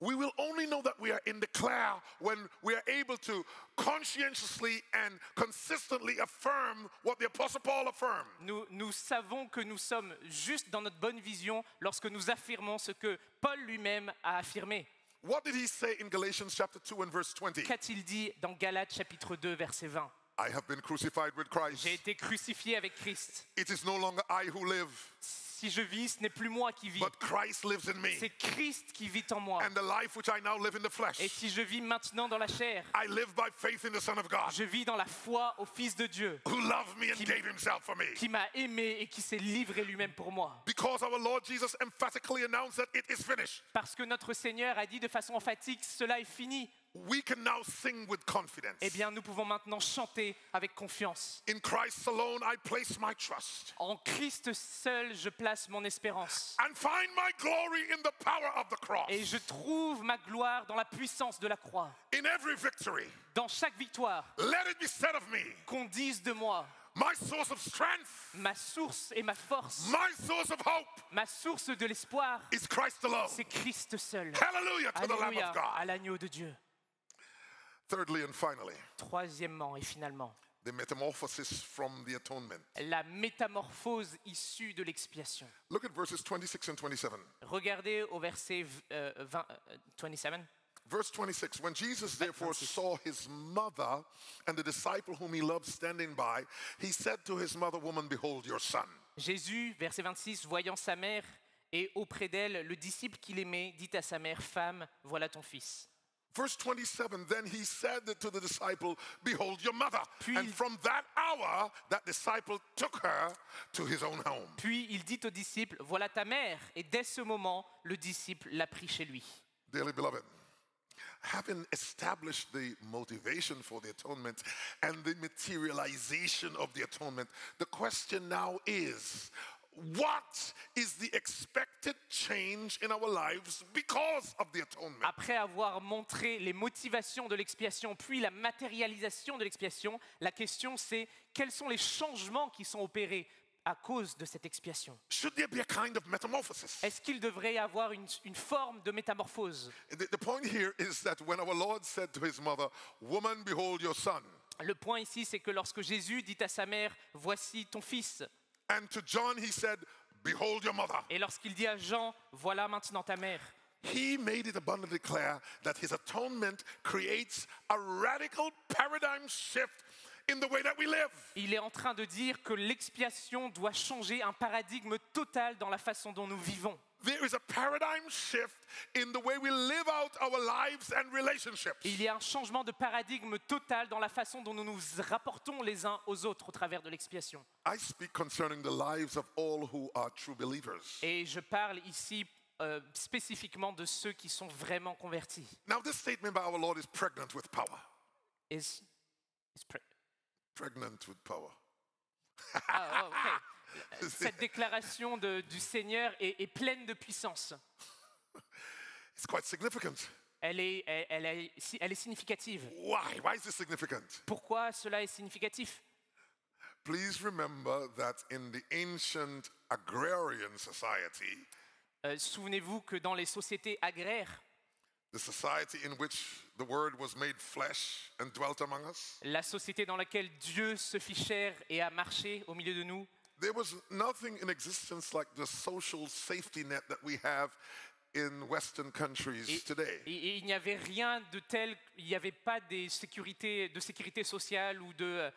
We will only know that we are in the clear when we are able to conscientiously and consistently affirm what the Apostle Paul affirmed. Nous savons que nous sommes juste dans notre bonne vision lorsque nous affirmons ce que Paul lui-même a affirmé. What did he say in Galatians chapter 2 and verse 20? Qu'a-t-il dit dans Galates chapitre 2 verset 20? I have been crucified with Christ. J'ai été crucifié avec Christ. It is no longer I who live. Si je vis, ce n'est plus moi qui vis. But Christ lives in me. C'est Christ qui vit en moi. And the life which I now live in the flesh. Et si je vis maintenant dans la chair, I live by faith in the Son of God. Je vis dans la foi au Fils de Dieu. Who loved me and gave himself for me. Qui m'a aimé et qui s'est livré lui-même pour moi. Because our Lord Jesus emphatically announced that it is finished. Parce que notre Seigneur a dit de façon emphatique, cela est fini. We can now sing with confidence. Eh bien, nous pouvons maintenant chanter avec confiance. In Christ alone I place my trust. En Christ seul, je place mon espérance. And find my glory in the power of the cross. Et je trouve ma gloire dans la puissance de la croix. In every victory. Dans chaque victoire. Let it be said of me. Qu'on dise de moi. My source of strength. Ma source et ma force. My source of hope. Ma source de l'espoir. Is Christ alone. C'est Christ seul. Hallelujah to the Lamb of God. À l'agneau de Dieu. Thirdly and finally, troisièmement et finalement, the metamorphosis from the atonement. La métamorphose issue de l'expiation. Look at verses 26 and 27. Regardez au verset 27. Verse 26, when Jesus therefore saw his mother and the disciple whom he loved standing by, he said to his mother, woman, behold your son. Jésus, verset 26, voyant sa mère Et auprès d'elle, le disciple qu'il aimait dit à sa mère, « Femme, voilà ton fils. » Verse 27, then he said to the disciple, behold your mother. Puis And il- from that hour, that disciple took her to his own home. Puis il dit au disciple, « Voilà ta mère. » Et dès ce moment, le disciple l'a pris chez lui. Dearly beloved, having established the motivation for the atonement and the materialization of the atonement, the question now is, what is the expected change in our lives because of the atonement? Après avoir montré les motivations de l'expiation, puis la matérialisation de l'expiation, la question c'est quels sont les changements qui sont opérés à cause de cette expiation? Should there be a kind of metamorphosis? Est-ce qu'il devrait y avoir une forme de métamorphose? The point here is that when our Lord said to his mother, woman, behold your son, Le point ici, c'est que lorsque Jésus dit à sa mère, « Voici ton fils », and to John he said, behold your mother, et lorsqu'il dit à Jean, « Voilà maintenant ta mère », he made it abundantly clear that his atonement creates a radical paradigm shift in the way that we live. il est en train de dire que l'expiation doit changer un paradigme total dans la façon dont nous vivons. There is a paradigm shift in the way we live out our lives and relationships. Il y a un changement de paradigme total dans la façon dont nous nous rapportons les uns aux autres au travers de l'expiation. I speak concerning the lives of all who are true believers. Et je parle ici spécifiquement de ceux qui sont vraiment convertis. Now this statement by our Lord is pregnant with power. Is pre- Pregnant with power. Ah, oh, ok. Cette déclaration du Seigneur est pleine de puissance. It's quite significant. Elle est significative. Why? Why is this significant? Pourquoi cela est significatif? Please remember that in the ancient agrarian society, Souvenez-vous que dans les sociétés agraires, the society in which the word was made flesh and dwelt among us, la société dans laquelle Dieu se fit chair et a marché au milieu de nous, there was nothing in existence like the social safety net that we have in Western countries today. et il n'y avait rien de tel, il n'y avait pas de sécurité sociale ou de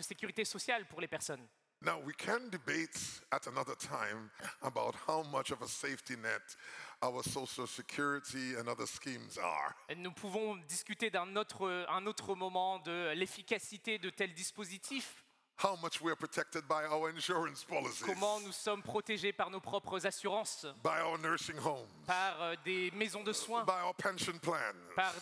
sécurité sociale pour les personnes. Now, we can debate at another time about how much of a safety net our social security and other schemes are. Nous pouvons discuter un autre moment de l'efficacité de tels dispositifs, How much we are protected by our insurance policies, comment nous sommes protégés par nos propres assurances, by our nursing homes, par des maisons de soins, by our pension plans, par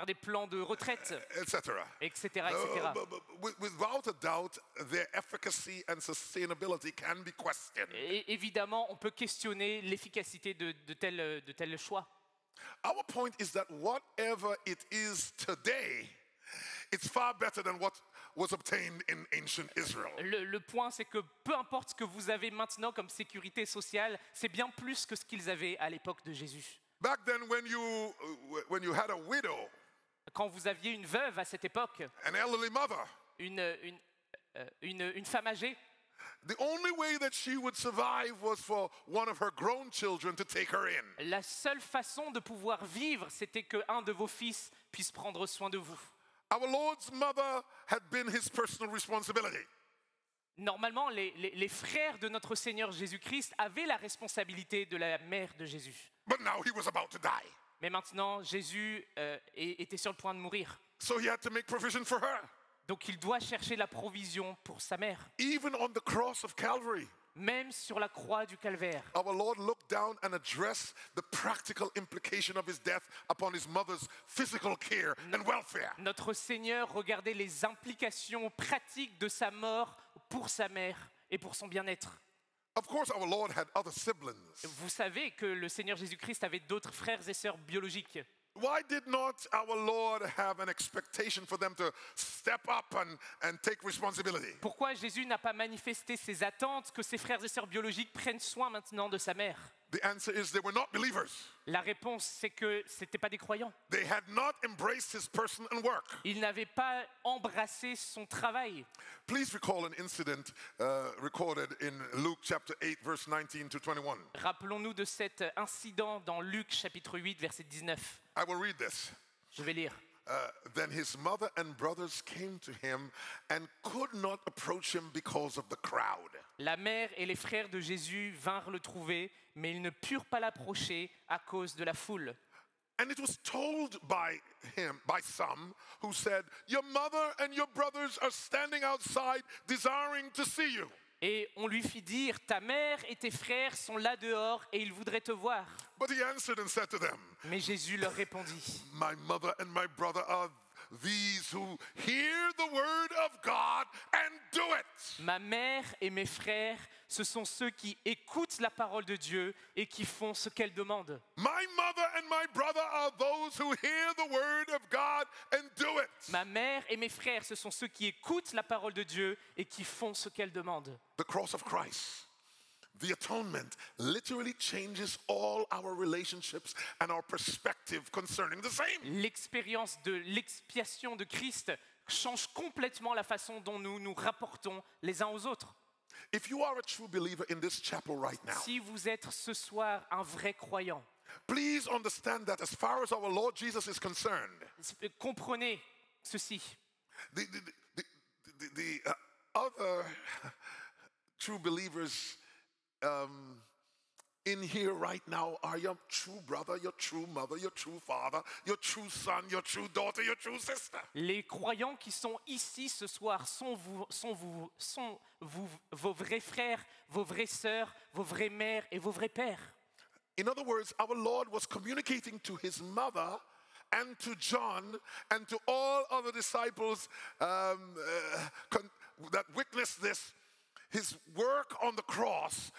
des plans de retraite, etc. etc. etc. But without a doubt, their efficacy and sustainability can be questioned. Et évidemment, on peut questionner l'efficacité de tels choix. Our point is that whatever it is today, it's far better than what was obtained in ancient Israel. Le point, c'est que peu importe ce que vous avez maintenant comme sécurité sociale, c'est bien plus que ce qu'ils avaient à l'époque de Jésus. Back then, when you had a widow, Quand vous aviez une veuve à cette époque, an elderly mother, une femme âgée, the only way that she would survive was for one of her grown children to take her in. la seule façon de pouvoir vivre, c'était qu'un de vos fils puisse prendre soin de vous. Our Lord's mother had been his personal responsibility. Normalement, les frères de notre Seigneur Jésus-Christ avaient la responsabilité de la mère de Jésus. But now he was about to die. Mais maintenant, Jésus était sur le point de mourir. So he had to make provision for her. Donc il doit chercher la provision pour sa mère. Even on the cross of Calvary, Même sur la croix du calvaire, our Lord looked down and addressed the practical implication of his death upon his mother's physical care and welfare. notre Seigneur regardait les implications pratiques de sa mort pour sa mère et pour son bien-être. Of course, our Lord had other siblings. Vous savez que le Seigneur Jésus-Christ avait d'autres frères et sœurs biologiques. Why did not our Lord have an expectation for them to step up and take responsibility? Pourquoi Jésus n'a pas manifesté ses attentes que ses frères et sœurs biologiques prennent soin maintenant de sa mère? The answer is they were not believers. La réponse, c'est que ce n'étaient pas des croyants. They had not embraced his person and work. Ils n'avaient pas embrassé son travail. Please recall an incident recorded in Luke chapter 8, verse 19 to 21. Rappelons-nous de cet incident dans Luc chapitre 8, verset 19. I will read this. Je vais lire. then his mother and brothers came to him and could not approach him because of the crowd. La mère et les frères de Jésus vinrent le trouver, mais ils ne purent pas l'approcher à cause de la foule. And it was told by some who said, "Your mother and your brothers are standing outside desiring to see you." Et on lui fit dire, ta mère et tes frères sont là dehors et ils voudraient te voir. But he answered and said to them, Mais Jésus leur répondit, "My mother and my brother are these who hear the word of God and do it." ma mère et mes frères, ce sont ceux qui écoutent la parole de Dieu et qui font ce qu'elle demande. My mother and my brother are those who hear the word of God and do it. Ma mère et mes frères, ce sont ceux qui écoutent la parole de Dieu et qui font ce qu'elle demande. The cross of Christ, the atonement, literally changes all our relationships and our perspective concerning the same. L'expérience de l'expiation de Christ change complètement la façon dont nous nous rapportons les uns aux autres. If you are a true believer in this chapel right now, Si vous êtes ce soir un vrai croyant, please understand that as far as our Lord Jesus is concerned, comprenez ceci. the other true believers in here right now are your true brother, your true mother, your true father, your true son, your true daughter, your true sister. Les croyants qui sont ici ce soir sont vos vrais frères, vos vraies sœurs, vos vraies mères et vos vrais pères. In other words, our Lord was communicating to his mother and to John and to all other disciples that witnessed this. His work on the cross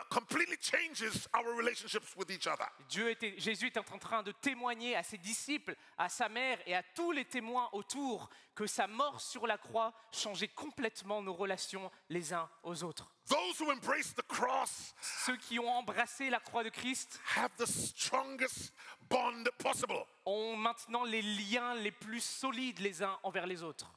completely changes our relationships with each other. Jésus était en train de témoigner à ses disciples, à sa mère et à tous les témoins autour que sa mort sur la croix changeait complètement nos relations les uns aux autres. Those who embrace the cross Ceux qui ont embrassé la croix de Christ have the strongest bond possible. ont maintenant les liens les plus solides les uns envers les autres.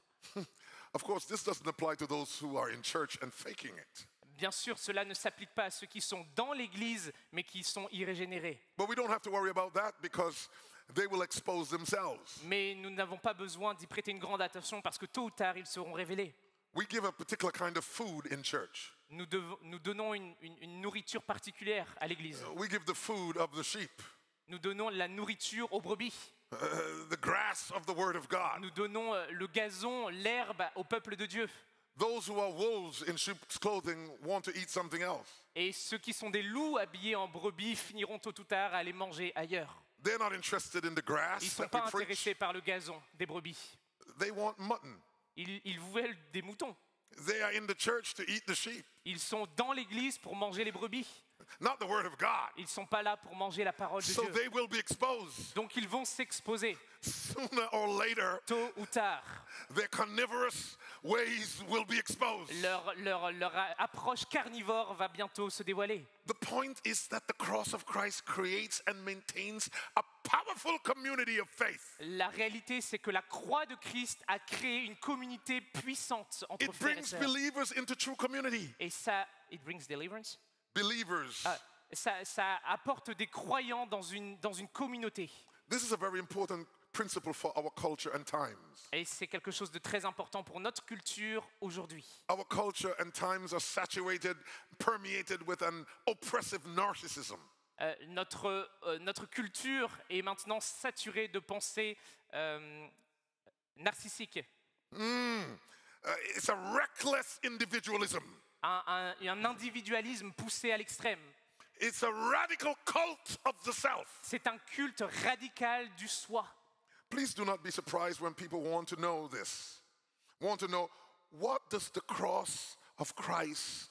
Of course, this doesn't apply to those who are in church and faking it. Bien sûr, cela ne s'applique pas à ceux qui sont dans l'Église, mais qui sont irrégénérés. But we don't have to worry about that because they will expose themselves. Mais nous n'avons pas besoin d'y prêter une grande attention parce que tôt ou tard, ils seront révélés. We give a particular kind of food in church. Nous donnons une nourriture particulière à l'Église. We give the food of the sheep, Nous donnons la nourriture aux brebis. the grass of the word of God. Nous donnons le gazon, l'herbe au peuple de Dieu. Those who are wolves in sheep's clothing want to eat something else. Et ceux qui sont des loups habillés en brebis finiront tôt ou tard à aller manger ailleurs. They're not interested in the Ils ne grass sont that pas we preach. intéressés par le gazon des brebis. They want mutton. Ils veulent des moutons. They are in the church to eat the sheep, Ils sont dans l'église pour manger les brebis. not the word of God. Ils ne sont pas là pour manger la parole de So Dieu. they will be exposed. Donc ils vont s'exposer. Sooner or later, Tôt ou tard, their carnivorous ways will be exposed. leur approche carnivore va bientôt se dévoiler. The point is that the cross of Christ creates and maintains a powerful community of faith. La réalité, c'est que la croix de Christ a créé une communauté puissante entre It frères et brings sœurs. believers into true community. Et ça, it brings deliverance. Believers. Ça apporte des croyants dans une communauté. This is a very important principle for our culture and times. Et c'est quelque chose de très important pour notre culture aujourd'hui. Our culture and times are saturated, permeated with an oppressive narcissism. Notre culture est maintenant saturée de pensées narcissiques. It's a reckless individualism. Un individualisme poussé à l'extrême. It's a radical cult of the self. C'est un culte radical du soi. Please do not be surprised when people want to know this. Want to know, what does the cross of Christ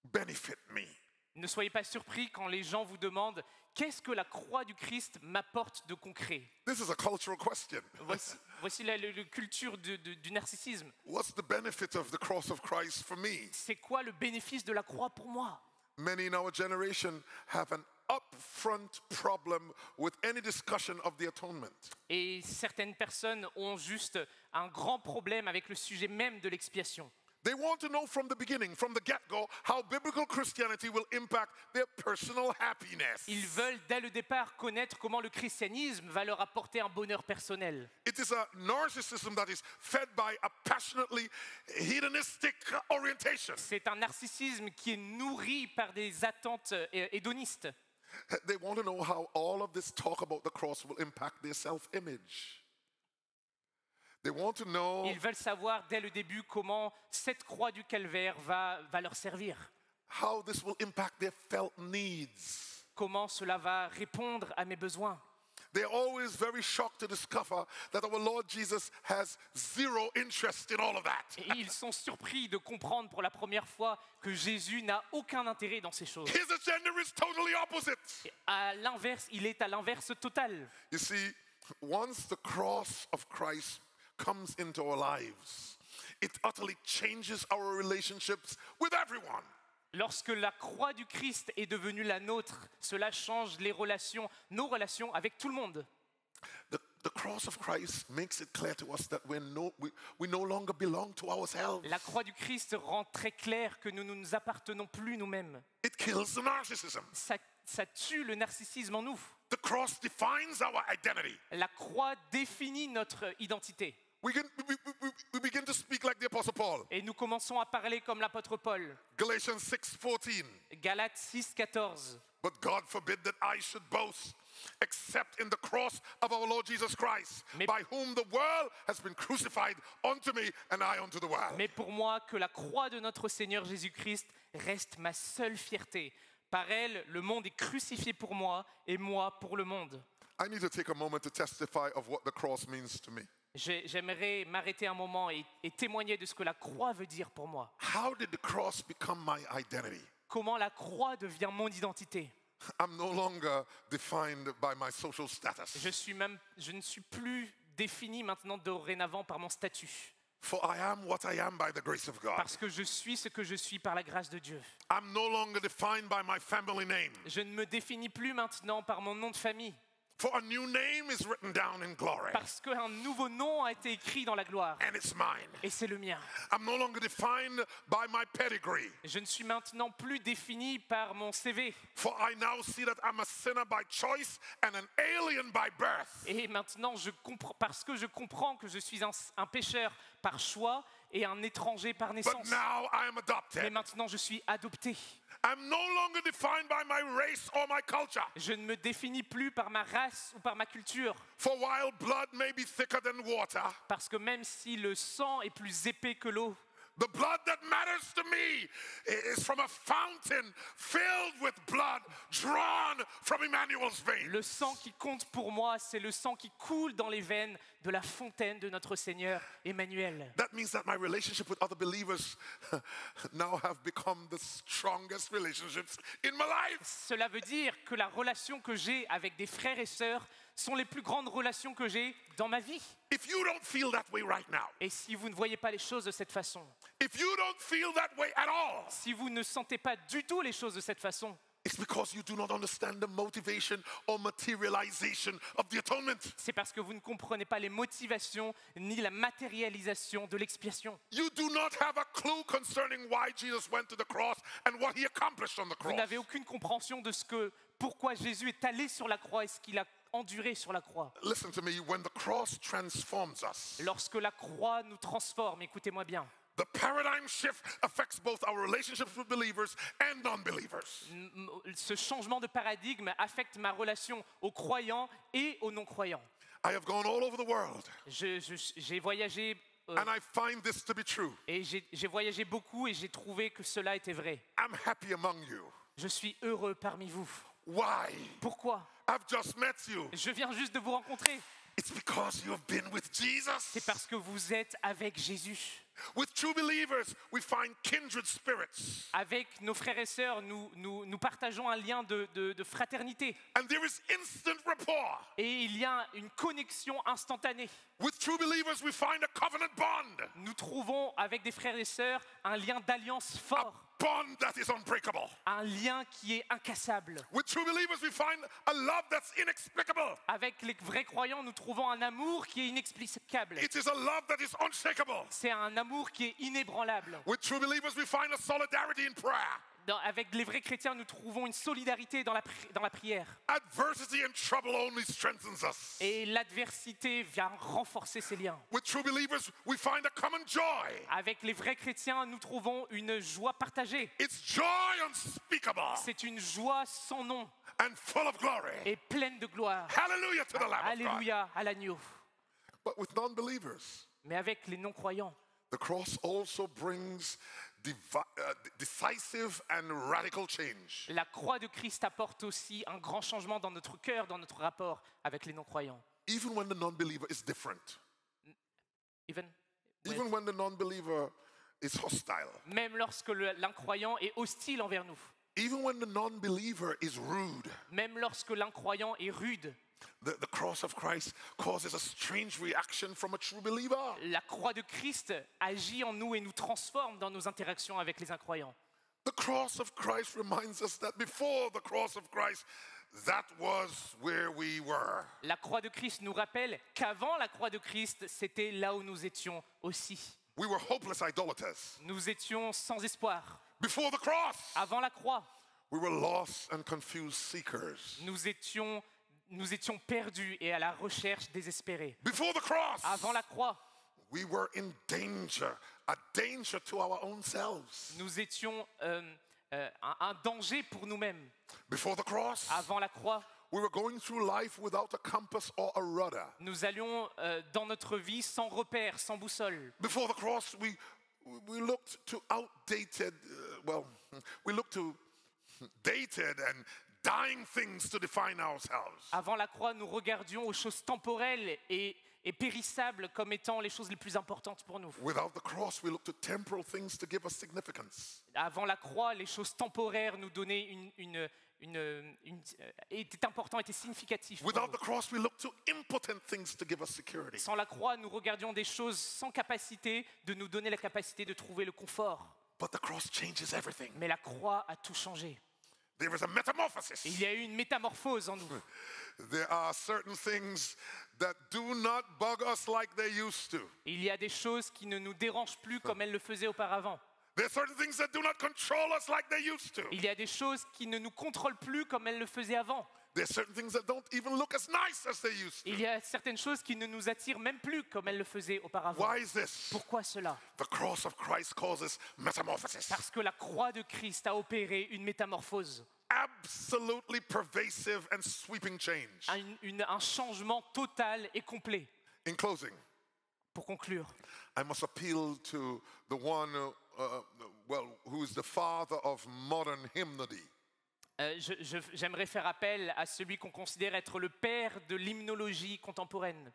benefit me? Ne soyez pas surpris quand les gens vous demandent qu'est-ce que la croix du Christ m'apporte de concret. This is a cultural question. Voici la culture du narcissisme. What's the benefit of the cross of Christ for me? C'est quoi le bénéfice de la croix pour moi? Many in our generation have an upfront problem with any discussion of the atonement. Et certaines personnes ont juste un grand problème avec le sujet même de l'expiation. They want to know from the beginning, from the get-go, how biblical Christianity will impact their personal happiness. Ils veulent dès le départ connaître comment le christianisme va leur apporter un bonheur personnel. It is a narcissism that is fed by a passionately hedonistic orientation. C'est un narcissisme qui est nourri par des attentes hédonistes. They want to know how all of this talk about the cross will impact their self-image. They want to know Ils veulent savoir dès le début comment cette croix du calvaire va leur servir. how this will impact their felt needs. Comment cela va répondre à mes besoins. They're always very shocked to discover that our Lord Jesus has zero interest in all of that. Et ils sont surpris de comprendre pour la première fois que Jésus n'a aucun intérêt dans ces choses. His agenda is totally opposite. Et à l'inverse, il est à l'inverse total. You see, once the cross of Christ comes into our lives, it utterly changes our relationships with everyone. Lorsque la croix du Christ est devenue la nôtre, cela change les relations, nos relations avec tout le monde. The cross of Christ makes it clear to us that we no longer belong to ourselves. La croix du Christ rend très clair que nous ne nous appartenons plus nous-mêmes. It kills the narcissism. Ça tue le narcissisme en nous. The cross defines our identity. La croix définit notre identité. We begin to speak like the Apostle Paul. Et nous commençons à parler comme l'apôtre Paul. Galatians 6:14. Galates 6,14. But God forbid that I should boast, except in the cross of our Lord Jesus Christ, by whom the world has been crucified unto me and I unto the world. Mais pour moi, que la croix de notre Seigneur Jésus-Christ reste ma seule fierté. Par elle, le monde est crucifié pour moi et moi pour le monde. I need to take a moment to testify of what the cross means to me. J'aimerais m'arrêter un moment et témoigner de ce que la croix veut dire pour moi. How did the cross become my identity? Comment la croix devient mon identité. I'm no longer defined by my social status. Je ne suis plus défini maintenant dorénavant par mon statut. For I am what I am by the grace of God. Parce que je suis ce que je suis par la grâce de Dieu. I'm no longer defined by my family name. Je ne me définis plus maintenant par mon nom de famille. For a new name is written down in glory. Parce qu'un nouveau nom a été écrit dans la gloire. And it's mine. Et c'est le mien. I'm no longer defined by my pedigree. Je ne suis maintenant plus défini par mon CV. For I now see that I'm a sinner by choice and an alien by birth. Et maintenant, parce que je comprends que je suis un pécheur par choix et un étranger par But naissance. now I am Mais adopted. maintenant, je suis adopté. I'm no longer defined by my race or my culture. Je ne me définis plus par ma race ou par ma culture. For while blood may be thicker than water, Parce que même si le sang est plus épais que l'eau, the blood that matters to me is from a fountain filled with blood drawn from Emmanuel's veins. le sang qui compte pour moi, c'est le sang qui coule dans les veines de la fontaine de notre Seigneur Emmanuel. That means that my relationship with other believers now have become the strongest relationships in my life. Cela veut dire que la relation que j'ai avec des frères et sœurs sont les plus grandes relations que j'ai dans ma vie. If you don't feel that way right now, Et si vous ne voyez pas les choses de cette façon, if you don't feel that way at all, si vous ne sentez pas du tout les choses de cette façon, it's because you do not understand the motivation or materialization of the atonement. c'est parce que vous ne comprenez pas les motivations ni la matérialisation de l'expiation. You do not have a clue concerning why Jesus went to the cross and what he accomplished on the Vous cross. n'avez aucune compréhension de pourquoi Jésus est allé sur la croix et ce qu'il a enduré sur la croix. Listen to me, when the cross transforms us, Lorsque la croix nous transforme, écoutez-moi bien, the paradigm shift affects both our relationships with believers and non-believers. ce changement de paradigme affecte ma relation aux croyants et aux non-croyants. I have gone all over the world J'ai voyagé and I find this to be true. et j'ai voyagé beaucoup et j'ai trouvé que cela était vrai. I'm happy among you. Je suis heureux parmi vous. Why? Pourquoi? I've just met you. Je viens juste de vous rencontrer. It's because you have been with Jesus. C'est parce que vous êtes avec Jésus. With true believers, we find kindred spirits. Avec nos frères et sœurs, nous partageons un lien de fraternité. And there is instant rapport. Et il y a une connexion instantanée. With true believers, we find a covenant bond. Nous trouvons avec des frères et sœurs un lien d'alliance fort. Bond that is unbreakable. Un lien qui est incassable. With true believers, we find a love that's inexplicable. Avec les vrais croyants, nous trouvons un amour qui est inexplicable. It is a love that is unshakable. C'est un amour amour qui est inébranlable. With true believers, we find a solidarity in prayer. Avec les vrais chrétiens, nous trouvons une solidarité dans la prière. Adversity and trouble only strengthens us. Et l'adversité vient renforcer ces liens. With true believers, we find a common joy. Avec les vrais chrétiens, nous trouvons une joie partagée. It's joy unspeakable C'est une joie sans nom and full of glory. et pleine de gloire. Hallelujah to the Lamb of God. Alléluia à l'agneau. But with non-believers, Mais avec les non-croyants, the cross also brings decisive and radical change. la croix de Christ apporte aussi un grand changement dans notre cœur, dans notre rapport avec les non-croyants. Even when the non-believer is different. Even Even when the non-believer is hostile. Même lorsque l'incroyant est hostile envers nous. Even when the non-believer is rude. Même lorsque l'incroyant est rude. The cross of Christ causes a strange reaction from a true believer. La croix de Christ agit en nous et nous transforme dans nos interactions avec les incroyants. The cross of Christ reminds us that before the cross of Christ, that was where we were. La croix de Christ nous rappelle qu'avant la croix de Christ, c'était là où nous étions aussi. We were hopeless idolaters. Nous étions sans espoir. Before the cross, Avant la croix, we were lost and confused seekers. nous étions perdus et à la recherche désespérée. Before the cross, Avant la croix, we were in danger, a danger to our own selves. nous étions un danger pour nous-mêmes. Before the cross, Avant la croix, we were going through life without a compass or a rudder. nous allions dans notre vie sans repère, sans boussole. Before the cross, we looked to outdated, we looked to dated and dying things to define ourselves. Avant la croix, nous regardions aux choses temporelles et périssables comme étant les choses les plus importantes pour nous. Without the cross, we looked to temporal things to give us significance. Avant la croix, les choses temporaires nous donnaient étaient importants, étaient significatifs pour Without nous. the cross, we looked to impotent things to give us security. Sans la croix, nous regardions des choses sans capacité de nous donner la capacité de trouver le confort. But the cross changes everything. Mais la croix a tout changé. There is a metamorphosis. Et il y a eu une métamorphose en nous. There are certain things that do not bug us like they used to. Il y a des choses qui ne nous dérangent plus comme elles le faisaient auparavant. There are certain things that do not control us like they used to. Il y a des choses qui ne nous contrôlent plus comme elles le faisaient avant. There are certain things that don't even look as nice as they used to. Il y a certaines choses qui ne nous attirent même plus comme elles le faisaient auparavant. Why is this? Pourquoi cela? The cross of Christ causes metamorphosis. Parce que la croix de Christ a opéré une métamorphose, Absolutely pervasive and sweeping change. un changement total et complet. In closing, Pour conclure, I must appeal to the one, who is the father of modern hymnody. j'aimerais faire appel à celui qu'on considère être le père de l'hymnologie contemporaine,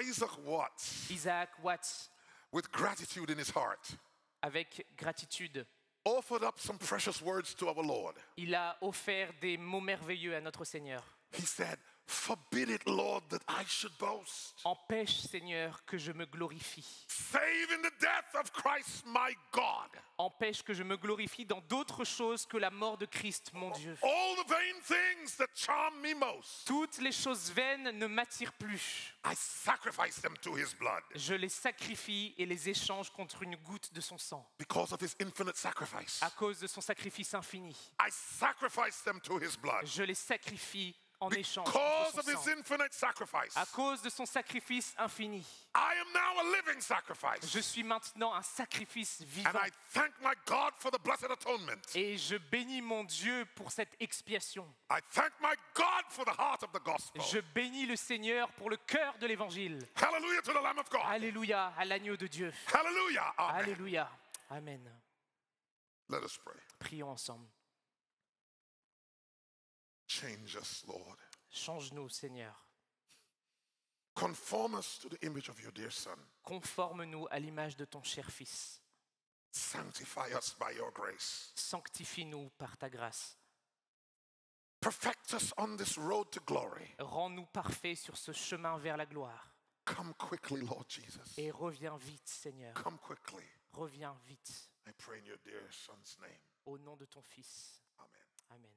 Isaac Watts, Isaac Watts, with gratitude in his heart, avec gratitude. offered up some precious words to our Lord. Il a offert des mots merveilleux à notre Seigneur. He said, "Forbid it, Lord, that I should boast, Empêche, Seigneur, que je me glorifie. save in the death of Christ my God. Empêche que je me glorifie dans d'autres choses que la mort de Christ, mon Dieu. All the vain things that charm me most, Toutes les choses vaines ne m'attirent plus. I sacrifice them to his blood Je les sacrifie et les échange contre une goutte de son sang. because of his infinite sacrifice. À cause de son sacrifice infini, I sacrifice them to his blood je les sacrifie en échange because contre of son his sang. infinite sacrifice. À cause de son sacrifice infini, I am now a living sacrifice. je suis maintenant un sacrifice And vivant. I thank my God for the blessed atonement. Et je bénis mon Dieu pour cette expiation. I thank my God for the heart of the gospel. Je bénis le Seigneur pour le cœur de l'évangile. Hallelujah to the Lamb of God. Alléluia à l'agneau de Dieu. Hallelujah. Amen. Alléluia. Amen. Let us pray. Prions ensemble. Change us, Lord. Change-nous, Seigneur. Conform us to the image of your dear Son. Conforme-nous à l'image de ton cher Fils. Sanctify us by your grace. Sanctifie-nous par ta grâce. Perfect us on this road to glory. Rends-nous parfaits sur ce chemin vers la gloire. Come quickly, Lord Jesus. Et reviens vite, Seigneur. Come quickly. Reviens vite. I pray in your dear Son's name. Au nom de ton Fils. Amen. Amen.